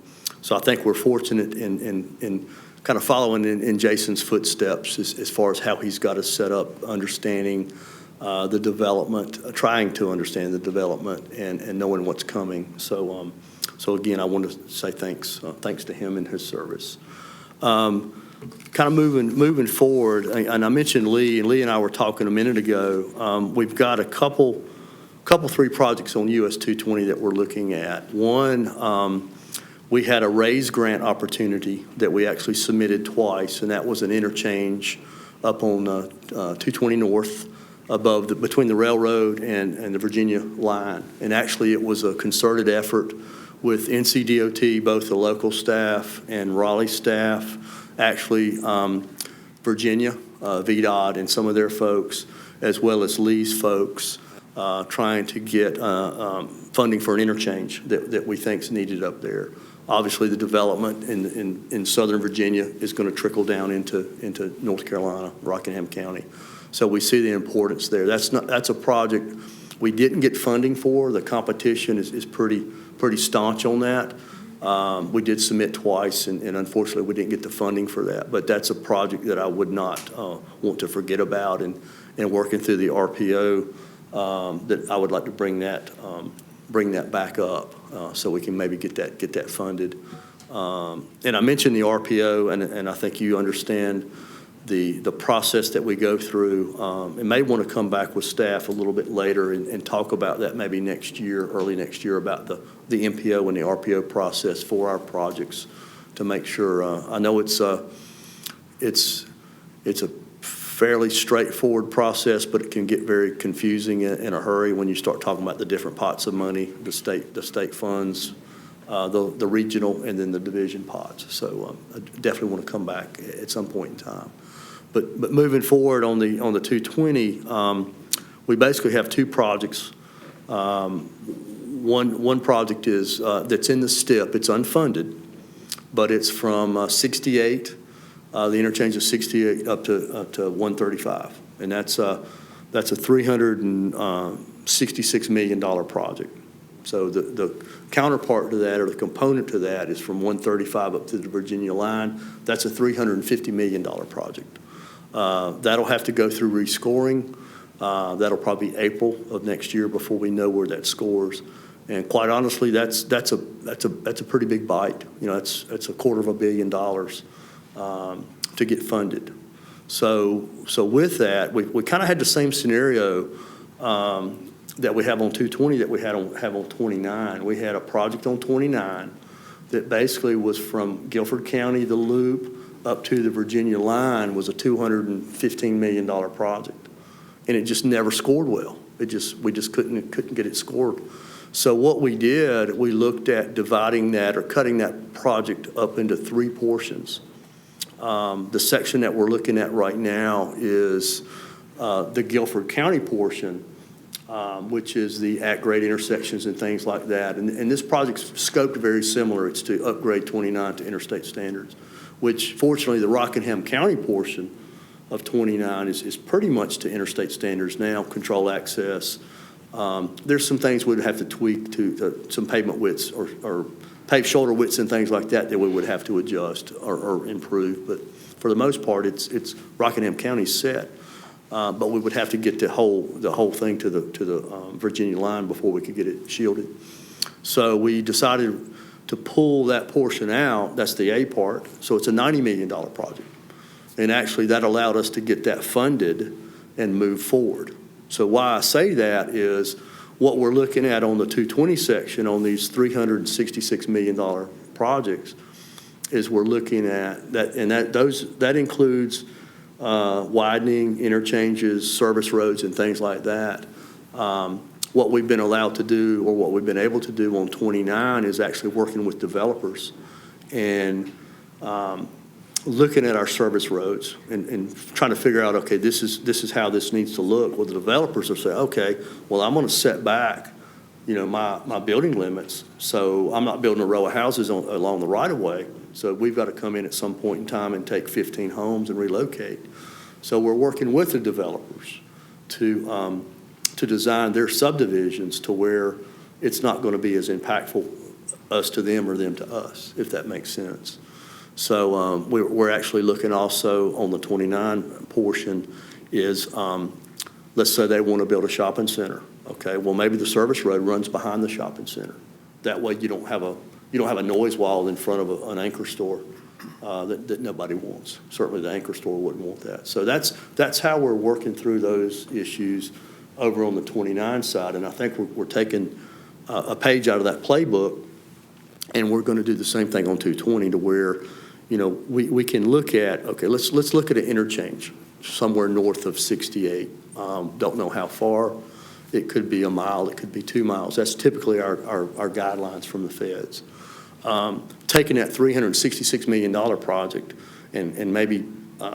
I think we're fortunate in kind of following in Jason's footsteps as far as how he's got us set up, understanding the development, trying to understand the development and knowing what's coming. So again, I want to say thanks to him and his service. Kind of moving forward, and I mentioned Lee, and Lee and I were talking a minute ago. We've got a couple, three projects on US 220 that we're looking at. One, we had a RAISE grant opportunity that we actually submitted twice, and that was an interchange up on 220 North between the railroad and the Virginia line. And actually, it was a concerted effort with NCDOT, both the local staff and Raleigh staff, actually Virginia, VDOT and some of their folks, as well as Lee's folks, trying to get funding for an interchange that we think is needed up there. Obviously, the development in Southern Virginia is going to trickle down into North Carolina, Rockingham County. So we see the importance there. That's a project we didn't get funding for. The competition is pretty staunch on that. We did submit twice, and unfortunately, we didn't get the funding for that. But that's a project that I would not want to forget about, and working through the RPO, that I would like to bring that back up so we can maybe get that funded. And I mentioned the RPO, and I think you understand the process that we go through, and may want to come back with staff a little bit later and talk about that maybe early next year, about the MPO and the RPO process for our projects to make sure. I know it's a fairly straightforward process, but it can get very confusing in a hurry when you start talking about the different pots of money, the state funds, the regional, and then the division pots. So I definitely want to come back at some point in time. But moving forward on the 220, we basically have two projects. One project is that's in the STIP. It's unfunded, but it's from 68, the interchange of 68 up to 135, and that's a $366 million project. So the counterpart to that, or the component to that, is from 135 up to the Virginia line. That's a $350 million project. That'll have to go through rescoring. That'll probably be April of next year before we know where that scores. And quite honestly, that's a pretty big bite. It's $250 million to get funded. So with that, we kind of had the same scenario that we have on 220 that we have on 29. We had a project on 29 that basically was from Guilford County, the loop, up to the Virginia line, was a $215 million project. And it just never scored well. We just couldn't get it scored. So what we did, we looked at dividing that or cutting that project up into three portions. The section that we're looking at right now is the Guilford County portion, which is the at-grade intersections and things like that. And this project's scoped very similar. It's to upgrade 29 to interstate standards, which fortunately the Rockingham County portion of 29 is pretty much to interstate standards now, control access. There's some things we'd have to tweak to some pavement widths or paved shoulder widths and things like that we would have to adjust or improve. But for the most part, it's Rockingham County set. But we would have to get the whole thing to the Virginia line before we could get it shielded. So we decided to pull that portion out. That's the A part. So it's a $90 million project. And actually, that allowed us to get that funded and move forward. So why I say that is what we're looking at on the 220 section on these $366 million projects is we're looking at that, and that includes widening, interchanges, service roads, and things like that. What we've been allowed to do, or what we've been able to do on 29 is actually working with developers and looking at our service roads and trying to figure out, okay, this is how this needs to look. Well, the developers will say, okay, well, I'm going to set back, my building limits, so I'm not building a row of houses along the right-of-way. So we've got to come in at some point in time and take 15 homes and relocate. So we're working with the developers to design their subdivisions to where it's not going to be as impactful us to them or them to us, if that makes sense. So we're actually looking also on the 29 portion is, let's say they want to build a shopping center. Okay, well, maybe the service road runs behind the shopping center. That way you don't have a noise wall in front of an anchor store that nobody wants. Certainly the anchor store wouldn't want that. So that's how we're working through those issues over on the 29 side. And I think we're taking a page out of that playbook, and we're going to do the same thing on 220 to where, we can look at, okay, let's look at an interchange somewhere north of 68. Don't know how far. It could be a mile, it could be 2 miles. That's typically our guidelines from the feds. Taking that $366 million project and maybe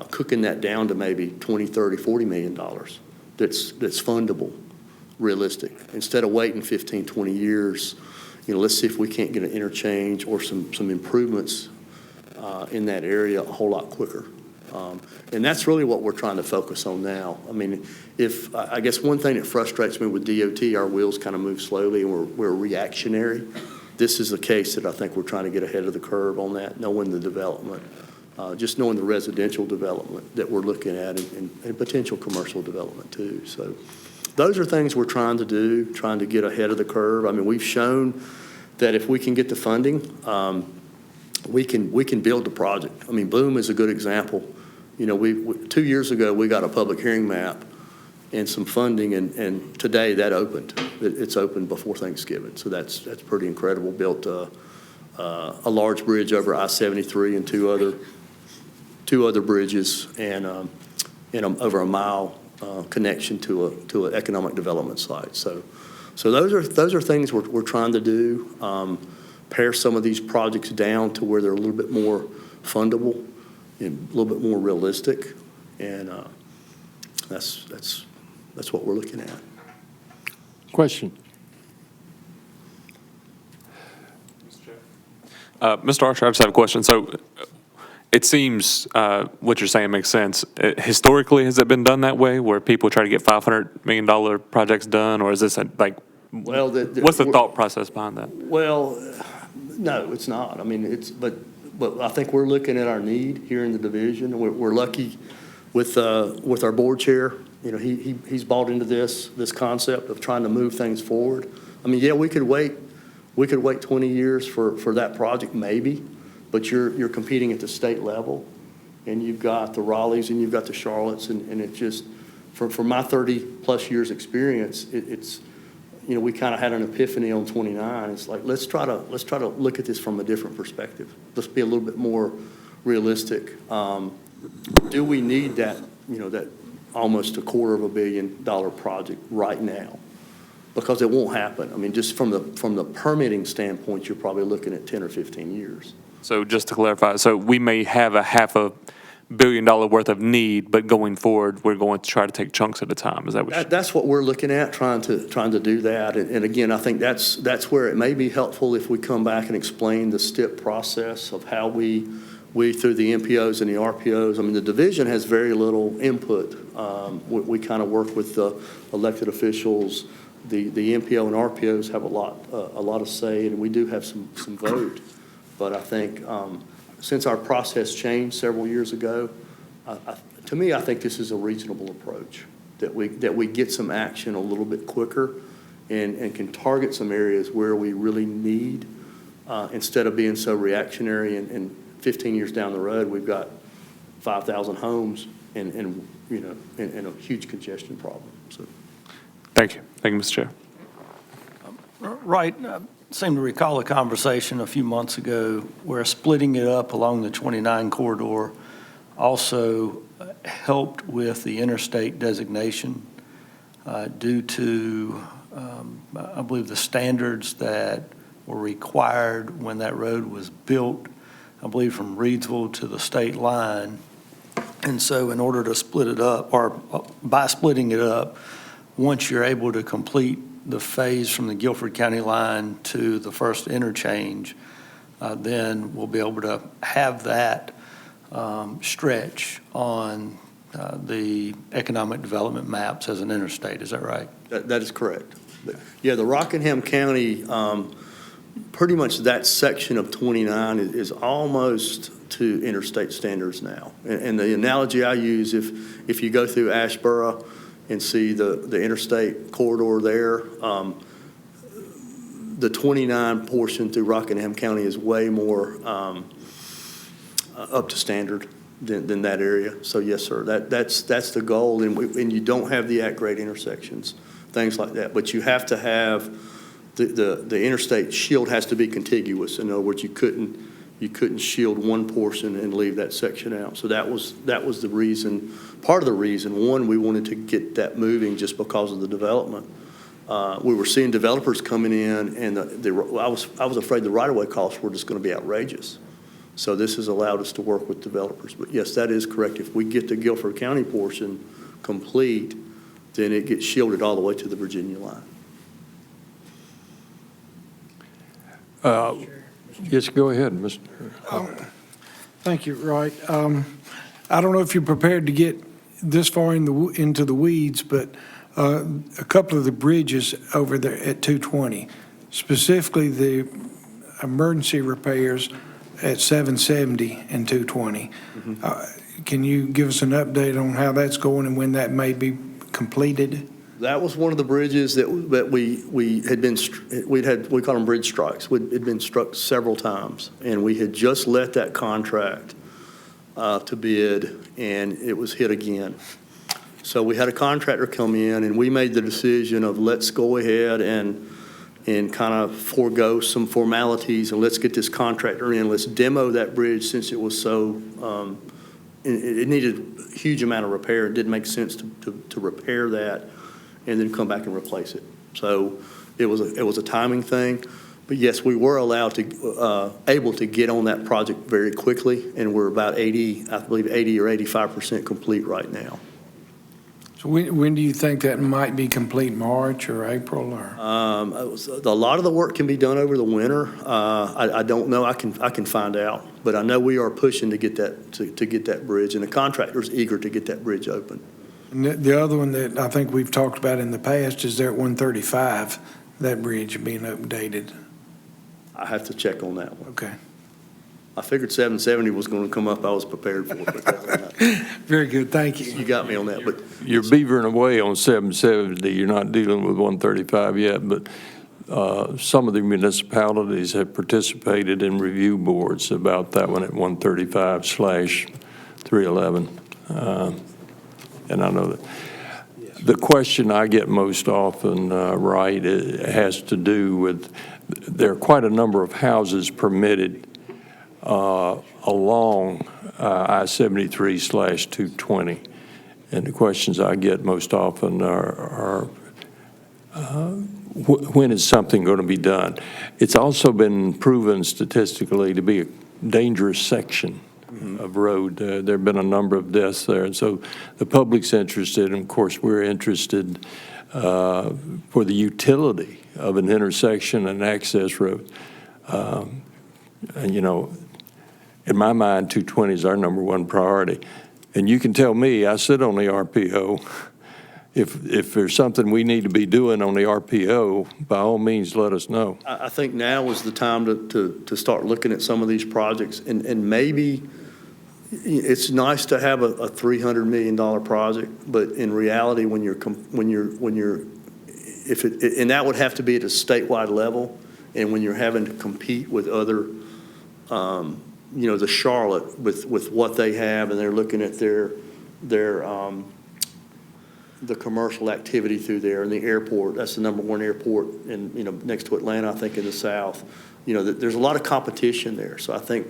cooking that down to maybe $20, $30, $40 million that's fundable, realistic. Instead of waiting 15, 20 years, let's see if we can't get an interchange or some improvements in that area a whole lot quicker. And that's really what we're trying to focus on now. I mean, I guess one thing that frustrates me with DOT, our wheels kind of move slowly and we're reactionary. This is a case that I think we're trying to get ahead of the curve on that, knowing the development, just knowing the residential development that we're looking at and potential commercial development too. So those are things we're trying to do, trying to get ahead of the curve. I mean, we've shown that if we can get the funding, we can build the project. I mean, Boom is a good example. 2 years ago, we got a public hearing map and some funding, and today that opened. It's opened before Thanksgiving, so that's pretty incredible. Built a large bridge over I-73 and two other bridges, and over a mile connection to an economic development site. So those are things we're trying to do. Pare some of these projects down to where they're a little bit more fundable and a little bit more realistic, and that's what we're looking at. Question? Mr. Archer, I just have a question. So it seems what you're saying makes sense. Historically, has it been done that way, where people try to get $500 million projects done, or is this what's the thought process behind that? Well, no, it's not. I mean, but I think we're looking at our need here in the division. We're lucky with our board chair. He's bought into this concept of trying to move things forward. I mean, yeah, we could wait 20 years for that project maybe, but you're competing at the state level, and you've got the Raleighs and you've got the Charlottes, and it just for my 30 plus years experience, it's we kind of had an epiphany on 29. It's like, let's try to look at this from a different perspective. Let's be a little bit more realistic. Do we need that almost $250 million project right now? Because it won't happen. I mean, just from the permitting standpoint, you're probably looking at 10 or 15 years. So just to clarify, so we may have a $500 million worth of need, but going forward, we're going to try to take chunks at a time. Is that what that's what we're looking at, trying to do that. And again, I think that's where it may be helpful if we come back and explain the STIP process of how we through the MPOs and the RPOs. I mean, the division has very little input. We kind of work with the elected officials. The MPO and RPOs have a lot of say, and we do have some vote. But I think since our process changed several years ago, to me, I think this is a reasonable approach, that we get some action a little bit quicker and can target some areas where we really need, instead of being so reactionary and 15 years down the road, we've got 5,000 homes and a huge congestion problem, so. Thank you. Thank you, Mr. Chair. Right, I seem to recall a conversation a few months ago where splitting it up along the 29 corridor also helped with the interstate designation due to, I believe, the standards that were required when that road was built, I believe, from Reedsville to the state line. And so in order to split it up, or by splitting it up, once you're able to complete the phase from the Guilford County line to the first interchange, then we'll be able to have that stretch on the economic development maps as an interstate. Is that right? That is correct. Yeah, the Rockingham County, pretty much that section of 29 is almost to interstate standards now. And the analogy I use, if you go through Ashboro and see the interstate corridor there, the 29 portion through Rockingham County is way more up to standard than that area. So yes, sir, that's the goal. And you don't have the at-grade intersections, things like that. But you have to have the interstate shield has to be contiguous. In other words, you couldn't shield one portion and leave that section out. So that was the reason, part of the reason. One, we wanted to get that moving just because of the development. We were seeing developers coming in, and I was afraid the right-of-way costs were just going to be outrageous. So this has allowed us to work with developers. But yes, that is correct. If we get the Guilford County portion complete, then it gets shielded all the way to the Virginia line. Yes, go ahead, Mr. Thank you, Wright. I don't know if you're prepared to get this far into the weeds, but a couple of the bridges over there at 220, specifically the emergency repairs at 770 and 220. Can you give us an update on how that's going and when that may be completed? That was one of the bridges that we had been, we call them bridge strikes. It had been struck several times, and we had just let that contract to bid, and it was hit again. So we had a contractor come in, and we made the decision of let's go ahead and kind of forego some formalities, and let's get this contractor in. Let's demo that bridge since it was so, it needed a huge amount of repair. It didn't make sense to repair that and then come back and replace it. So it was a timing thing. But yes, we were allowed to, able to get on that project very quickly, and we're about 80 or 85% complete right now. So when do you think that might be complete, March or April or? A lot of the work can be done over the winter. I don't know. I can find out, but I know we are pushing to get that to get that bridge, and the contractor's eager to get that bridge open. And the other one that I think we've talked about in the past is there at 135, that bridge being updated. I have to check on that one. Okay. I figured 770 was going to come up. I was prepared for it. Very good. Thank you. You got me on that, but You're beavering away on 770. You're not dealing with 135 yet, but some of the municipalities have participated in review boards about that one at 135/311. And I know that the question I get most often, right, it has to do with there are quite a number of houses permitted along I-73/220. And the questions I get most often are when is something going to be done? It's also been proven statistically to be a dangerous section of road. There have been a number of deaths there. And so the public's interested, and of course we're interested for the utility of an intersection and access road. And, you know, in my mind, 220 is our number one priority. And you can tell me, I sit on the RPO. If there's something we need to be doing on the RPO, by all means, let us know. I think now is the time to start looking at some of these projects, and maybe it's nice to have a $300 million project, but in reality, and that would have to be at a statewide level, and when you're having to compete with other the Charlotte with what they have, and they're looking at their the commercial activity through there, and the airport. That's the number one airport in, next to Atlanta, I think, in the South. There's a lot of competition there. So I think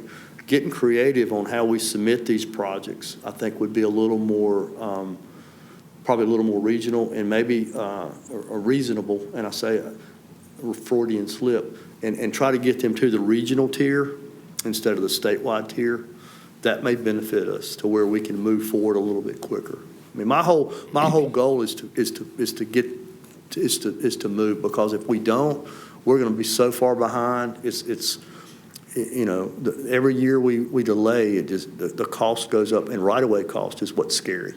getting creative on how we submit these projects, I think, would be a little more, probably a little more regional and maybe a reasonable, and I say a Freudian slip, and try to get them to the regional tier instead of the statewide tier. That may benefit us to where we can move forward a little bit quicker. I mean, my whole goal is to move, because if we don't, we're going to be so far behind. Every year we delay, the cost goes up, and right-of-way cost is what's scary.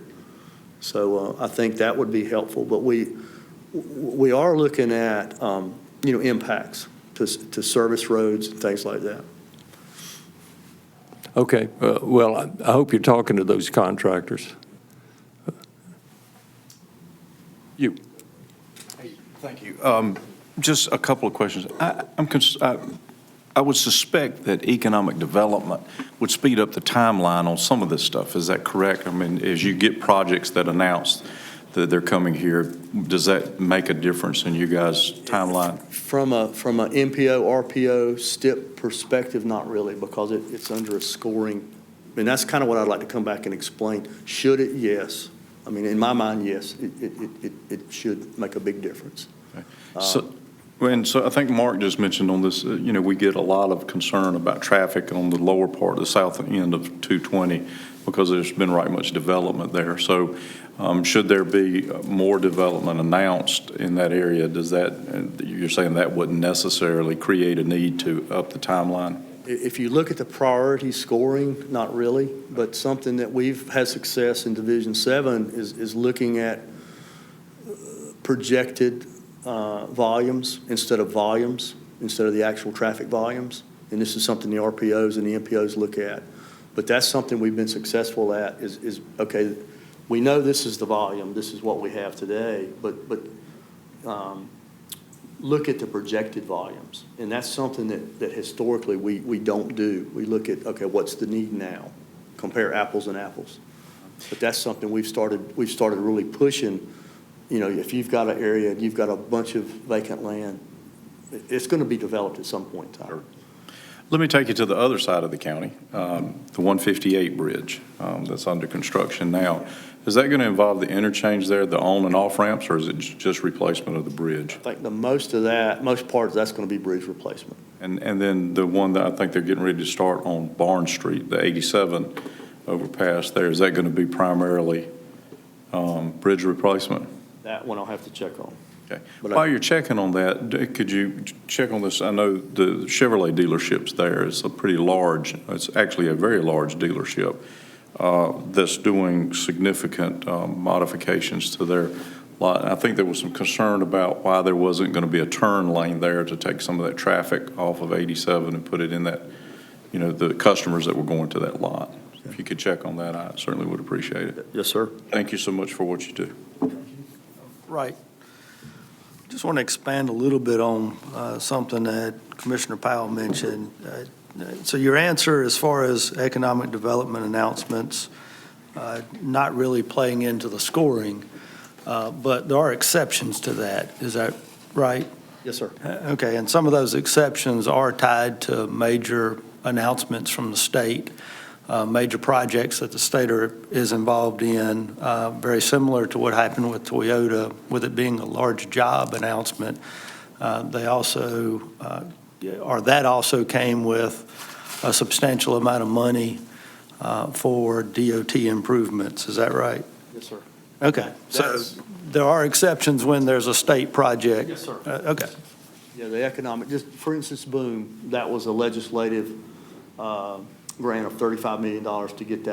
So I think that would be helpful. But we are looking at impacts to service roads and things like that. Okay, well, I hope you're talking to those contractors. You. Thank you. Just a couple of questions. I would suspect that economic development would speed up the timeline on some of this stuff. Is that correct? I mean, as you get projects that announce that they're coming here, does that make a difference in you guys' timeline? From a MPO, RPO, STIP perspective, not really, because it's under a scoring. I mean, that's kind of what I'd like to come back and explain. Should it? Yes. I mean, in my mind, yes, it should make a big difference. Okay. So I think Mark just mentioned on this, we get a lot of concern about traffic on the lower part, the south end of 220, because there's been right much development there. So should there be more development announced in that area, you're saying that wouldn't necessarily create a need to up the timeline? If you look at the priority scoring, not really, but something that we've had success in Division 7 is looking at projected volumes instead of the actual traffic volumes. And this is something the RPOs and the MPOs look at. But that's something we've been successful at is okay, we know this is the volume, this is what we have today, but look at the projected volumes. And that's something that historically we don't do. We look at, okay, what's the need now? Compare apples and apples. But that's something we've started really pushing. If you've got an area and you've got a bunch of vacant land, it's going to be developed at some point in time. Sure. Let me take you to the other side of the county, the 158 bridge that's under construction now. Is that going to involve the interchange there, the on and off ramps, or is it just replacement of the bridge? I think most part of that's going to be bridge replacement. And then the one that I think they're getting ready to start on Barnes Street, the 87 overpass there, is that going to be primarily bridge replacement? That one I'll have to check on. Okay. While you're checking on that, could you check on this? I know the Chevrolet dealerships there is it's actually a very large dealership that's doing significant modifications to their lot. And I think there was some concern about why there wasn't going to be a turn lane there to take some of that traffic off of 87 and put it in that, the customers that were going to that lot. If you could check on that, I certainly would appreciate it. Yes, sir. Thank you so much for what you do. Right. Just want to expand a little bit on something that Commissioner Powell mentioned. So your answer as far as economic development announcements, not really playing into the scoring, but there are exceptions to that. Is that right? Yes, sir. Okay, and some of those exceptions are tied to major announcements from the state, major projects that the state is involved in, very similar to what happened with Toyota, with it being a large job announcement. They also, that also came with a substantial amount of money for DOT improvements. Is that right? Yes, sir. Okay, so there are exceptions when there's a state project? Yes, sir. Okay. Yeah, the economic, just for instance, Boone, that was a legislative grant of $35 million to get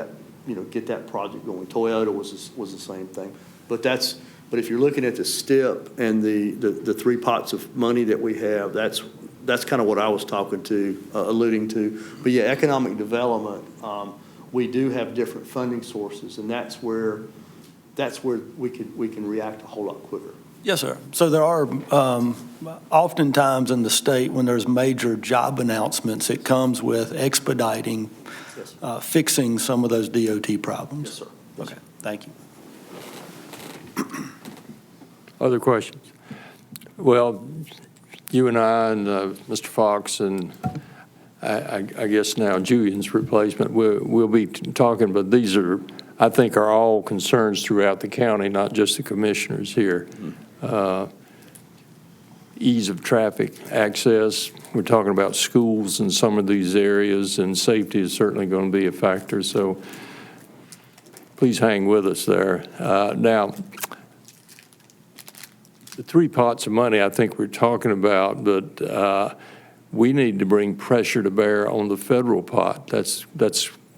that project going. Toyota was the same thing. But if you're looking at the STIP and the three pots of money that we have, that's kind of what I was alluding to. But yeah, economic development, we do have different funding sources, and that's where we can react a whole lot quicker. Yes, sir. So there are, oftentimes in the state, when there's major job announcements, it comes with expediting, fixing some of those DOT problems. Yes, sir. Okay, thank you. Other questions? Well, you and I and Mr. Fox and I guess now Julian's replacement, we'll be talking, but these are, I think, are all concerns throughout the county, not just the commissioners here. Ease of traffic access, we're talking about schools in some of these areas, and safety is certainly going to be a factor, so please hang with us there. Now, the three pots of money I think we're talking about, but we need to bring pressure to bear on the federal pot. That's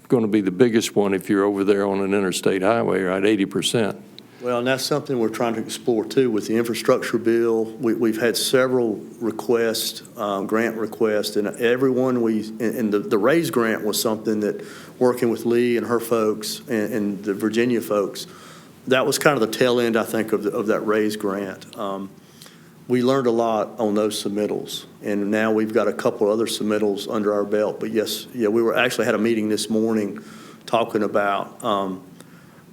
going to be the biggest one if you're over there on an interstate highway, right, 80%. Well, and that's something we're trying to explore too with the infrastructure bill. We've had several requests, grant requests, and everyone and the RAISE grant was something that, working with Lee and her folks and the Virginia folks, that was kind of the tail end, I think, of that RAISE grant. We learned a lot on those submittals, and now we've got a couple other submittals under our belt. But yes, we were actually had a meeting this morning talking about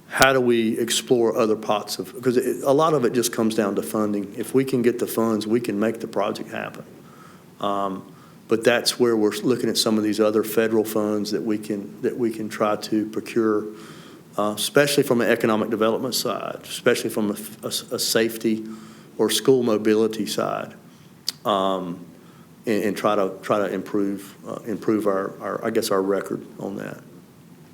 how do we explore other pots of, because a lot of it just comes down to funding. If we can get the funds, we can make the project happen. But that's where we're looking at some of these other federal funds that we can try to procure, especially from an economic development side, especially from a safety or school mobility side, and try to improve our I guess our record on that.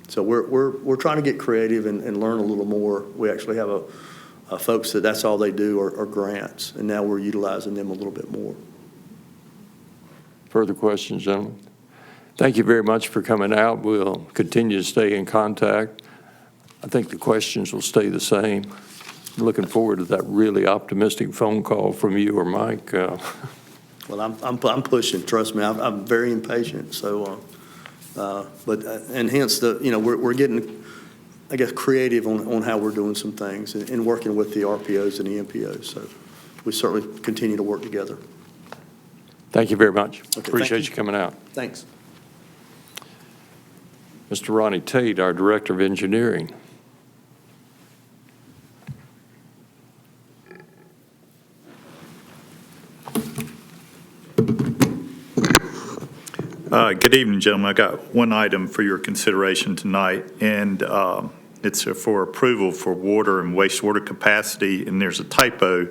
So we're trying to get creative and learn a little more. We actually have folks that's all they do are grants, and now we're utilizing them a little bit more. Further questions, gentlemen? Thank you very much for coming out. We'll continue to stay in contact. I think the questions will stay the same. Looking forward to that really optimistic phone call from you or Mike. Well, I'm pushing. Trust me, I'm very impatient. So, and hence we're getting, I guess, creative on how we're doing some things and working with the RPOs and the MPOs. So, we certainly continue to work together. Thank you very much. Okay, Appreciate you coming out. Thanks. Mr. Ronnie Tate, our Director of Engineering. Good evening, gentlemen. I got one item for your consideration tonight, and it's for approval for water and wastewater capacity, and there's a typo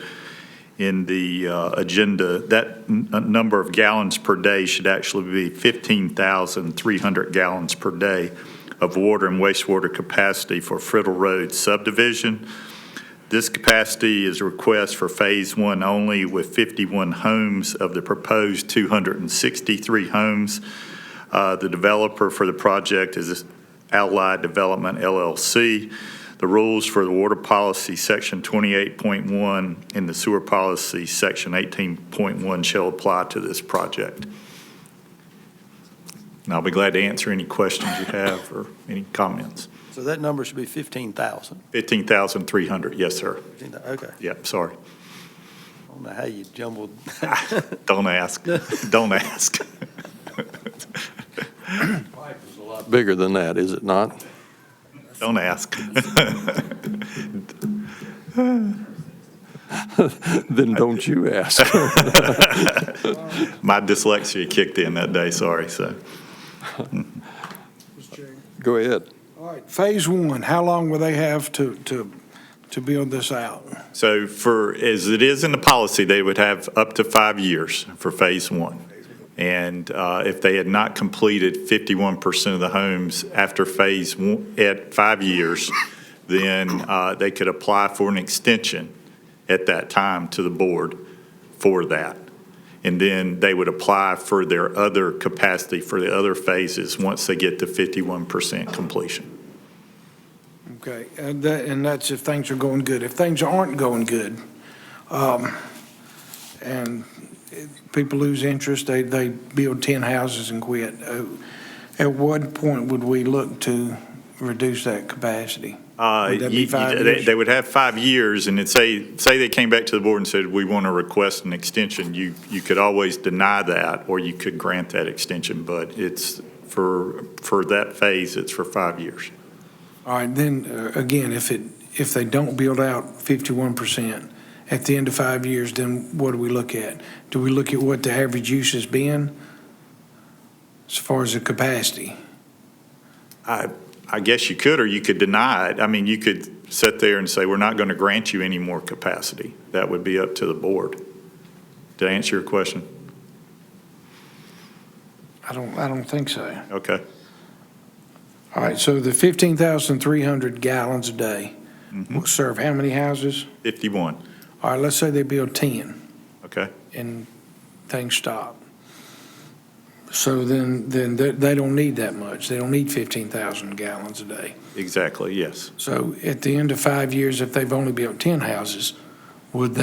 in the agenda. That number of gallons per day should actually be 15,300 gallons per day of water and wastewater capacity for Friddle Road subdivision. This capacity is a request for Phase 1 only, with 51 homes of the proposed 263 homes. The developer for the project is Allied Development, LLC. The rules for the water policy, Section 28.1, and the sewer policy, Section 18.1, shall apply to this project. And I'll be glad to answer any questions you have or any comments. So that number should be 15,000. 15,300, yes, sir. Okay. Yep, sorry. I don't know how you jumbled. Don't ask. Don't ask. Pipe is a lot bigger than that, is it not? Don't ask. Then don't you ask. My dyslexia kicked in that day, sorry, so. Go ahead. All right, Phase 1, how long will they have to build this out? So as it is in the policy, they would have up to 5 years for Phase 1. And if they had not completed 51% of the homes after Phase 1 at 5 years, then they could apply for an extension at that time to the board for that. And then they would apply for their other capacity for the other phases once they get to 51% completion. Okay, and that's if things are going good. If things aren't going good, and people lose interest, they build 10 houses and quit. At what point would we look to reduce that capacity? Would that be 5 years? They would have 5 years, and say they came back to the board and said, we want to request an extension, you could always deny that, or you could grant that extension, but it's for that phase, it's for 5 years. All right, then, again, if they don't build out 51% at the end of 5 years, then what do we look at? Do we look at what the average use has been as far as the capacity? I guess you could, or you could deny it. I mean, you could sit there and say, we're not going to grant you any more capacity. That would be up to the board. Did I answer your question? I don't think so. Okay. All right, so the 15,300 gallons a day will serve how many houses? 51. All right, let's say they build 10 Okay. and things stop. So then they don't need that much. They don't need 15,000 gallons a day. Exactly, yes. So at the end of 5 years, if they've only built 10 houses, would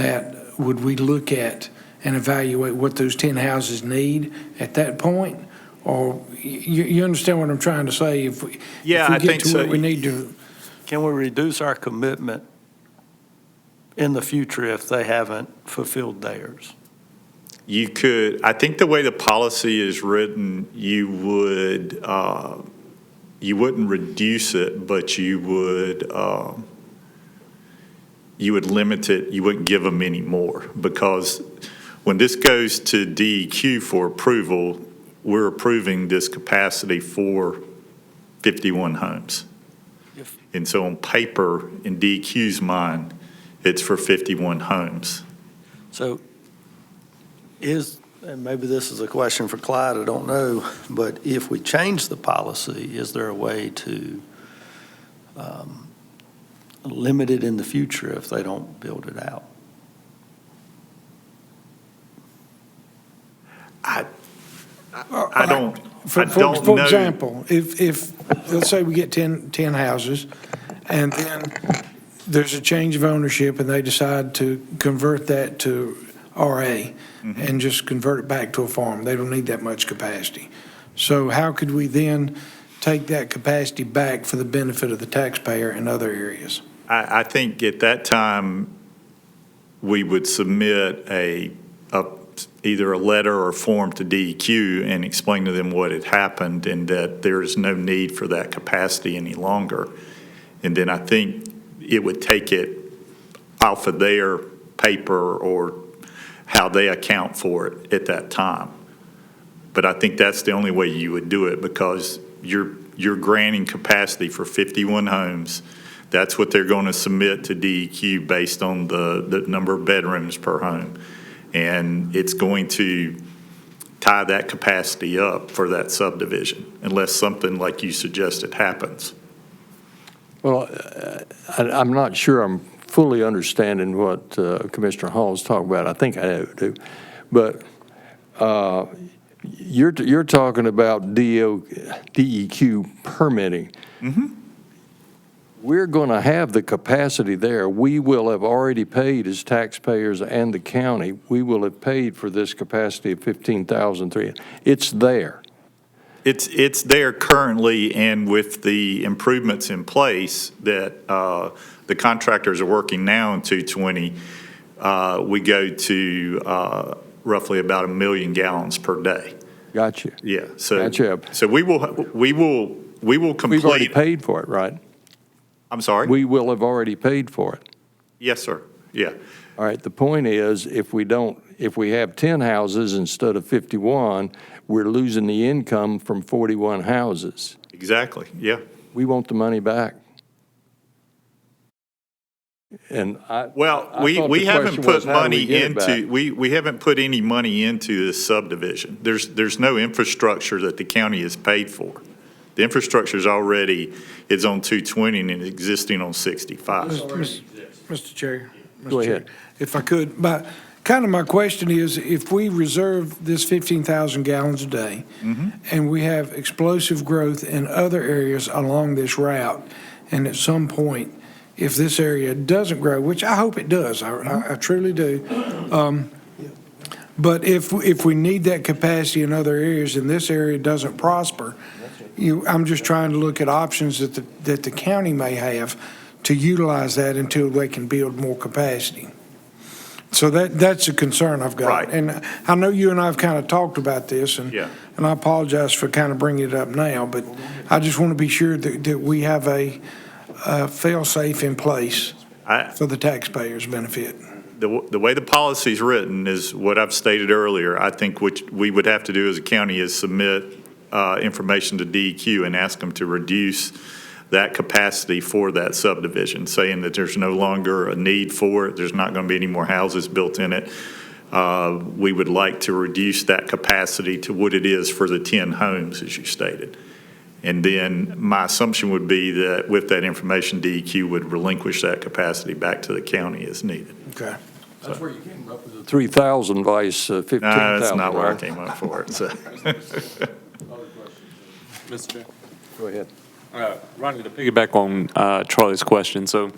we look at and evaluate what those 10 houses need at that point? Or you understand what I'm trying to say? If we I get think to so. what we need to, Can we reduce our commitment in the future if they haven't fulfilled theirs? You could, I think the way the policy is written, you wouldn't reduce it, but you would limit it. You wouldn't give them any more, because when this goes to DEQ for approval, we're approving this capacity for 51 homes. And so on paper, in DEQ's mind, it's for 51 homes. So and maybe this is a question for Clyde, I don't know, but if we change the policy, is there a way to limit it in the future if they don't build it out? I don't for know. example, if let's say we get 10 houses, and then there's a change of ownership, and they decide to convert that to RA and just convert it back to a farm. They don't need that much capacity. So how could we then take that capacity back for the benefit of the taxpayer in other areas? I think at that time, we would submit either a letter or form to DEQ and explain to them what had happened and that there is no need for that capacity any longer. And then I think it would take it off of their paper or how they account for it at that time. But I think that's the only way you would do it, because you're granting capacity for 51 homes. That's what they're going to submit to DEQ based on the number of bedrooms per home. And it's going to tie that capacity up for that subdivision, unless something like you suggested happens. Well, I'm not sure I'm fully understanding what Commissioner Hall's talking about. I think I do. But you're talking about DEQ permitting. Mm-hmm. We're going to have the capacity there. We will have already paid as taxpayers and the county. We will have paid for this capacity of 15,300. It's there. It's there currently, and with the improvements in place that the contractors are working now in 220, we go to roughly about 1 million gallons per day. Gotcha. Yeah. So Gotcha. So we will complete. We've already paid for it, right? I'm sorry? We will have already paid for it. Yes, sir. Yeah. All right, the point is, if we have 10 houses instead of 51, we're losing the income from 41 houses. Exactly. Yeah. We want the money back. And we haven't put money into, we we haven't put any money into this subdivision. There's no infrastructure that the county has paid for. The infrastructure is already, it's on 220 and it's existing on 65. Mr. Chair. Go ahead. If I could, but kind of my question is, if we reserve this 15,000 gallons a day, and we have explosive growth in other areas along this route, and at some point, if this area doesn't grow, which I hope it does, I truly do, but if we need that capacity in other areas and this area doesn't prosper, I'm just trying to look at options that the county may have to utilize that until they can build more capacity. So that's a concern I've got. Right. And I know you and I have kind of talked about this, and Yeah. I apologize for kind of bringing it up now, but I just want to be sure that we have a fail-safe in place for the taxpayers' benefit. The way the policy's written is what I've stated earlier. I think what we would have to do as a county is submit information to DEQ and ask them to reduce that capacity for that subdivision, saying that there's no longer a need for it, there's not going to be any more houses built in it. We would like to reduce that capacity to what it is for the 10 homes, as you stated. And then my assumption would be that with that information, DEQ would relinquish that capacity back to the county as needed. Okay. That's where you came up with the 3,000 vice 15,000. No, that's not where I right? came up for it, so. Mr. Chair. Go ahead. Ronnie, to piggyback on Charlie's question, so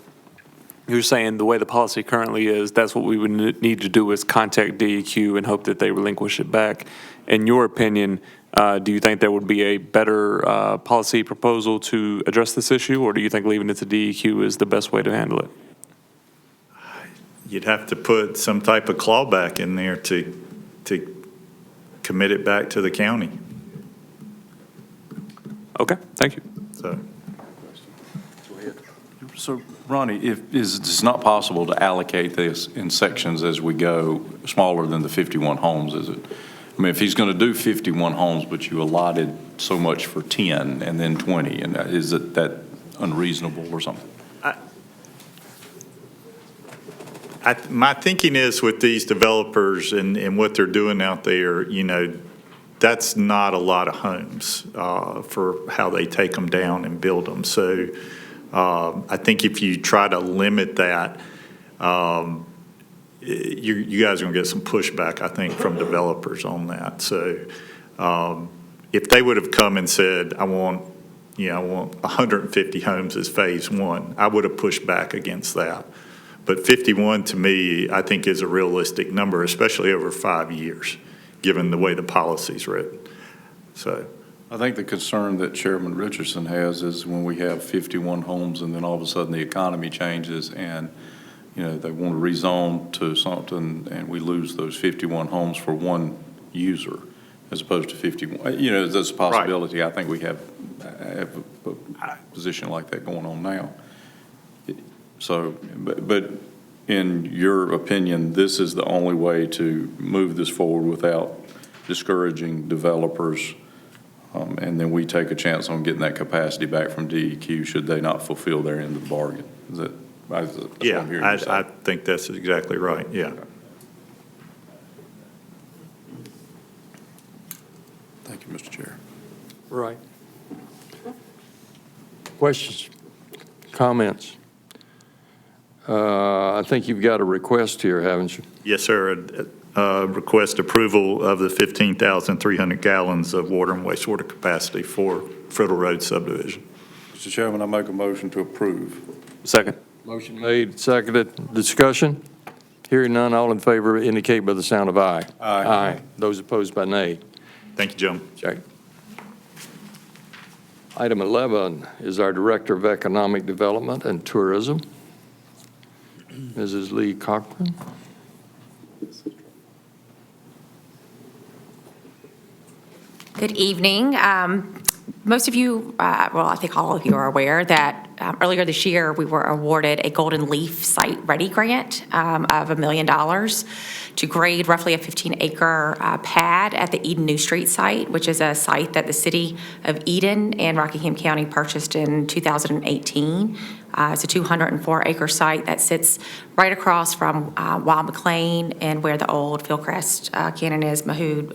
you're saying the way the policy currently is, that's what we would need to do is contact DEQ and hope that they relinquish it back. In your opinion, do you think there would be a better policy proposal to address this issue, or do you think leaving it to DEQ is the best way to handle it? You'd have to put some type of clawback in there to commit it back to the county, Okay, thank you. so. So, Ronnie, it's not possible to allocate this in sections as we go, smaller than the 51 homes, is it? I mean, if he's going to do 51 homes, but you allotted so much for 10 and then 20, and is it that unreasonable or something? My thinking is with these developers and what they're doing out there, that's not a lot of homes for how they take them down and build them. So I think if you try to limit that, you guys are going to get some pushback, I think, from developers on that. So if they would have come and said, I want 150 homes as phase one, I would have pushed back against that. But 51, to me, I think is a realistic number, especially over 5 years, given the way the policy's written. So I think the concern that Chairman Richardson has is when we have 51 homes and then all of a sudden the economy changes and, they want to rezone to something and we lose those 51 homes for one user as opposed to 51. That's a possibility. Right. I think we have a position like that going on now. So, but in your opinion, this is the only way to move this forward without discouraging developers, and then we take a chance on getting that capacity back from DEQ should they not fulfill their end of the bargain. Is that? That's what I'm hearing you say. I think that's exactly right, yeah. Okay. Thank you, Mr. Chair. Right. Questions, comments? I think you've got a request here, haven't you? Yes, sir. Request approval of the 15,300 gallons of water and wastewater capacity for Friddle Road subdivision. Mr. Chairman, I make a motion to approve. Second. Motion made, seconded. Discussion? Hearing none, all in favor indicate by the sound of aye. Aye. Aye. Those opposed by nay. Thank you, gentlemen. Check. Item 11 is our Director of Economic Development and Tourism, Mrs. Lee Cochran. Good evening. Most of you, I think all of you are aware that earlier this year, we were awarded a Golden Leaf Site Ready grant of $1 million to grade roughly a 15-acre pad at the Eden New Street site, which is a site that the city of Eden and Rockingham County purchased in 2018. It's a 204-acre site that sits right across from Wild McLean and where the old Fieldcrest cannon is. Mahood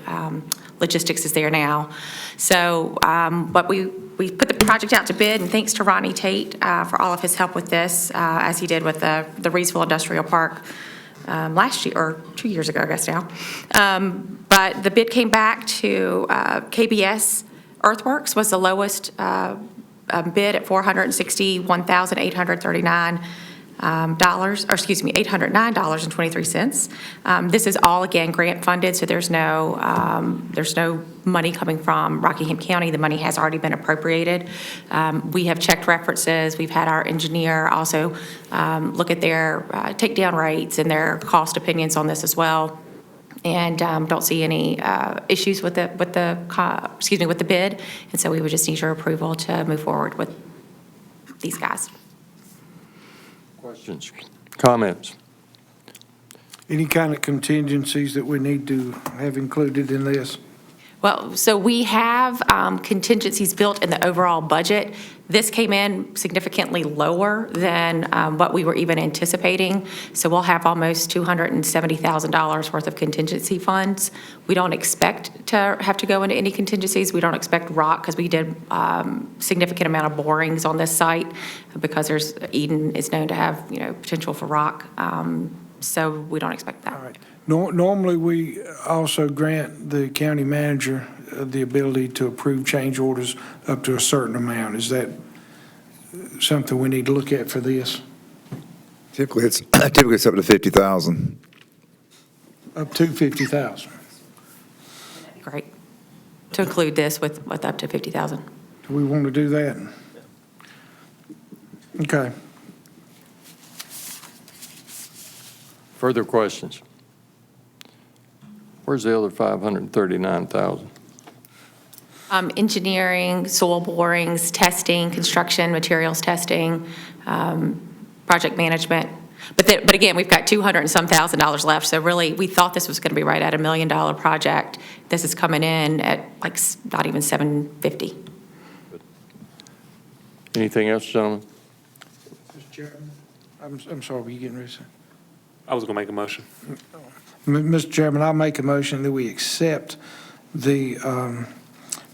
Logistics is there now. So, but we put the project out to bid, and thanks to Ronnie Tate for all of his help with this, as he did with the Reesville Industrial Park last year, or 2 years ago, I guess now. But the bid came back to KBS Earthworks was the lowest bid at $461,839. $809.23. This is all, again, grant funded, so there's no money coming from Rockingham County. The money has already been appropriated. We have checked references. We've had our engineer also look at their takedown rates and their cost opinions on this as well. And don't see any issues with the bid. And so we would just need your approval to move forward with these guys. Questions, comments? Any kind of contingencies that we need to have included in this? Well, so we have contingencies built in the overall budget. This came in significantly lower than what we were even anticipating. So we'll have almost $270,000 worth of contingency funds. We don't expect to have to go into any contingencies. We don't expect rock because we did significant amount of borings on this site because Eden is known to have, potential for rock. So we don't expect that. All right. Normally, we also grant the county manager the ability to approve change orders up to a certain amount. Is that something we need to look at for this? Typically, it's up to 50,000. Up to 50,000. Great. To include this with up to 50,000. Do we want to do that? Okay. Further questions? Where's the other 539,000? Engineering, soil borings, testing, construction, materials testing, project management. But again, we've got $200 and some thousand left. So really, we thought this was going to be right at $1 million project. This is coming in at like not even $750. Anything else, gentlemen? Mr. Chairman, I'm sorry, were you getting ready to say? I was going to make a motion. Mr. Chairman, I'll make a motion that we accept the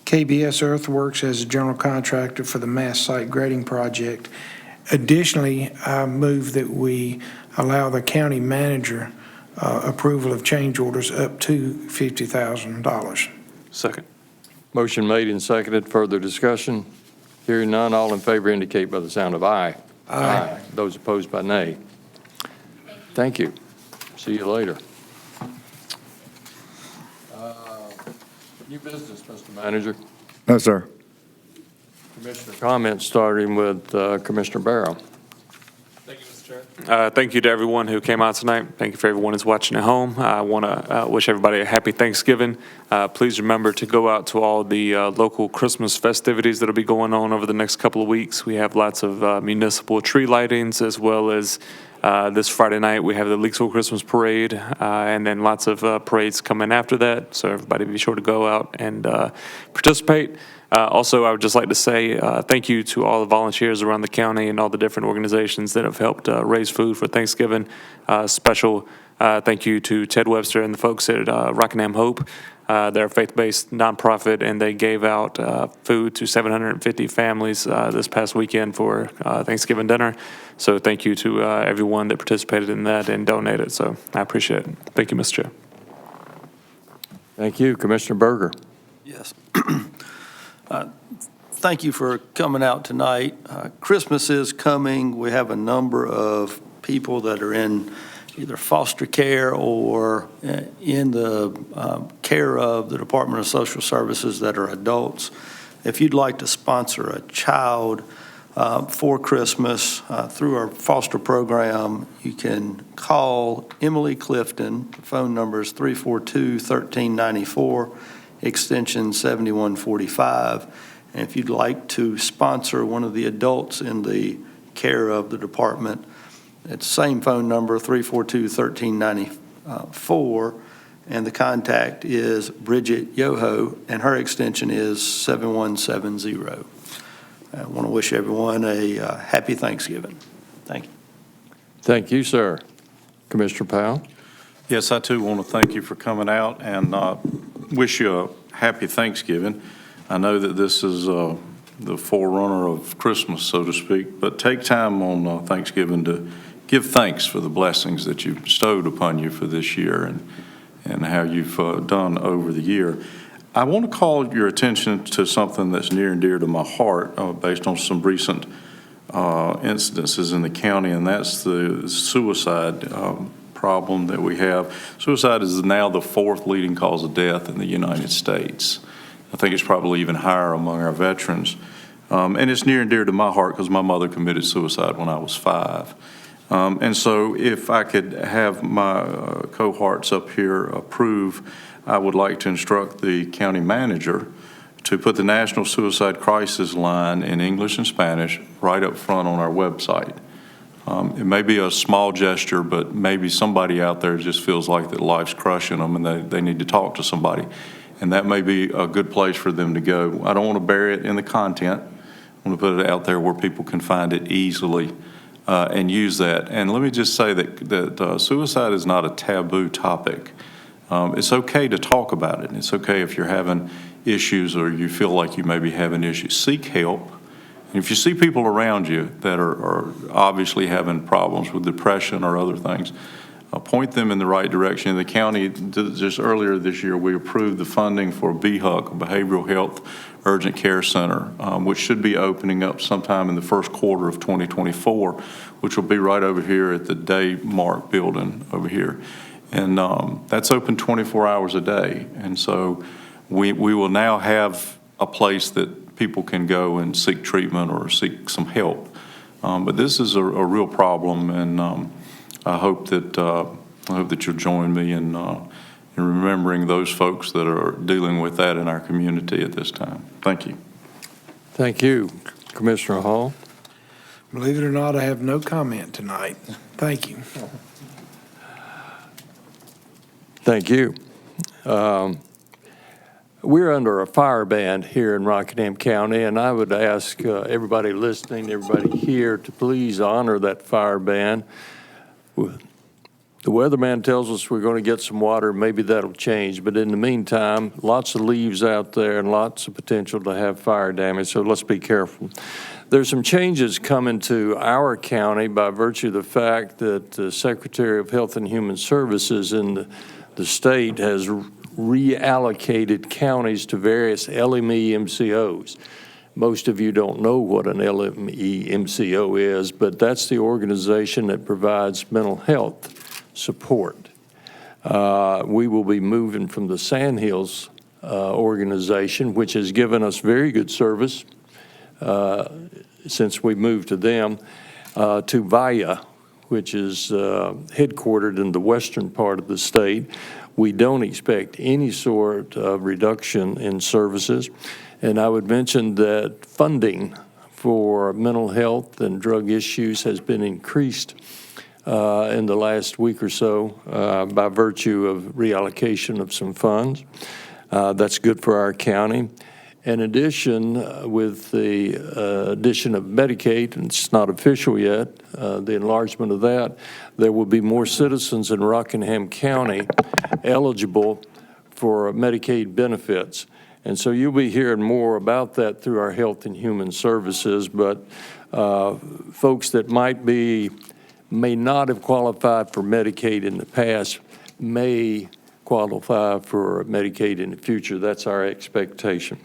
KBS Earthworks as a general contractor for the mass site grading project. Additionally, I move that we allow the county manager approval of change orders up to $50,000. Second. Motion made and seconded. Further discussion? Hearing none, all in favor indicate by the sound of aye. Aye. Those opposed by nay. Thank you. See you later. New business, Mr. Manager. No, sir. Commissioner comments, starting with Commissioner Barrow. Thank you, Mr. Chair. Thank you to everyone who came out tonight. Thank you for everyone who's watching at home. I want to wish everybody a happy Thanksgiving. Please remember to go out to all the local Christmas festivities that will be going on over the next couple of weeks. We have lots of municipal tree lightings, as well as this Friday night we have the Leaksville Christmas Parade, and then lots of parades coming after that. So everybody be sure to go out and participate. Also, I would just like to say thank you to all the volunteers around the county and all the different organizations that have helped raise food for Thanksgiving. Special thank you to Ted Webster and the folks at Rockingham Hope. They're a faith-based nonprofit, and they gave out food to 750 families this past weekend for Thanksgiving dinner. So thank you to everyone that participated in that and donated. So I appreciate it. Thank you, Mr. Chair. Thank you. Commissioner Berger. Yes. Thank you for coming out tonight. Christmas is coming. We have a number of people that are in either foster care or in the care of the Department of Social Services that are adults. If you'd like to sponsor a child for Christmas through our foster program, you can call Emily Clifton. The phone number is 342-1394, extension 7145. And if you'd like to sponsor one of the adults in the care of the department, it's the same phone number, 342-1394, and the contact is Bridget Yoho, and her extension is 7170. I want to wish everyone a happy Thanksgiving. Thank you. Thank you, sir. Commissioner Powell. Yes, I too want to thank you for coming out and wish you a happy Thanksgiving. I know that this is the forerunner of Christmas, so to speak, but take time on Thanksgiving to give thanks for the blessings that you've bestowed upon you for this year and how you've done over the year. I want to call your attention to something that's near and dear to my heart based on some recent incidences in the county, and that's the suicide problem that we have. Suicide is now the 4th leading cause of death in the United States. I think it's probably even higher among our veterans. And it's near and dear to my heart because my mother committed suicide when I was 5. And so if I could have my cohorts up here approve, I would like to instruct the county manager to put the National Suicide Crisis Line in English and Spanish right up front on our website. It may be a small gesture, but maybe somebody out there just feels like that life's crushing them and they need to talk to somebody. And that may be a good place for them to go. I don't want to bury it in the content. I want to put it out there where people can find it easily and use that. And let me just say that suicide is not a taboo topic. It's okay to talk about it. It's okay if you're having issues or you feel like you may be having issues. Seek help. And if you see people around you that are obviously having problems with depression or other things, point them in the right direction. The county, just earlier this year, we approved the funding for BHUC, Behavioral Health Urgent Care Center, which should be opening up sometime in the first quarter of 2024, which will be right over here at the Daymark building over here. And that's open 24 hours a day. And so we will now have a place that people can go and seek treatment or seek some help. But this is a real problem, and I hope that you'll join me in remembering those folks that are dealing with that in our community at this time. Thank you. Thank you, Commissioner Hall. Believe it or not, I have no comment tonight. Thank you. Thank you. We're under a fire ban here in Rockingham County, and I would ask everybody listening, everybody here, to please honor that fire ban. The weatherman tells us we're going to get some water. Maybe that'll change. But in the meantime, lots of leaves out there and lots of potential to have fire damage, so let's be careful. There's some changes coming to our county by virtue of the fact that the Secretary of Health and Human Services in the state has reallocated counties to various LME MCOs. Most of you don't know what an LME MCO is, but that's the organization that provides mental health support. We will be moving from the Sandhills organization, which has given us very good service since we moved to them, to VIA, which is headquartered in the western part of the state. We don't expect any sort of reduction in services. And I would mention that funding for mental health and drug issues has been increased in the last week or so by virtue of reallocation of some funds. That's good for our county. In addition, with the addition of Medicaid, and it's not official yet, the enlargement of that, there will be more citizens in Rockingham County eligible for Medicaid benefits. And so you'll be hearing more about that through our Health and Human Services, but folks that may not have qualified for Medicaid in the past may qualify for Medicaid in the future. That's our expectation.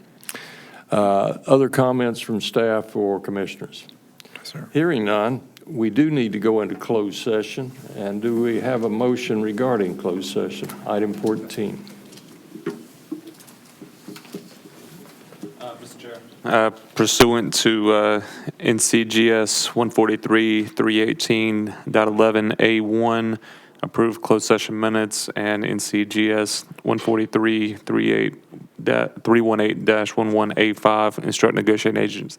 Other comments from staff or commissioners? Sir. Hearing none, we do need to go into closed session. And do we have a motion regarding closed session? Item 14. Mr. Chair. Pursuant to NCGS 143-318.11A1, approved closed session minutes, and NCGS 143-318-11A5, instruct negotiating agents.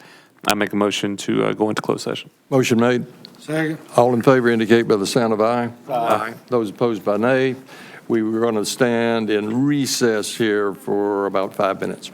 I make a motion to go into closed session. Motion made. Second. All in favor indicate by the sound of aye. Aye. Those opposed by nay. We were going to stand in recess here for about 5 minutes.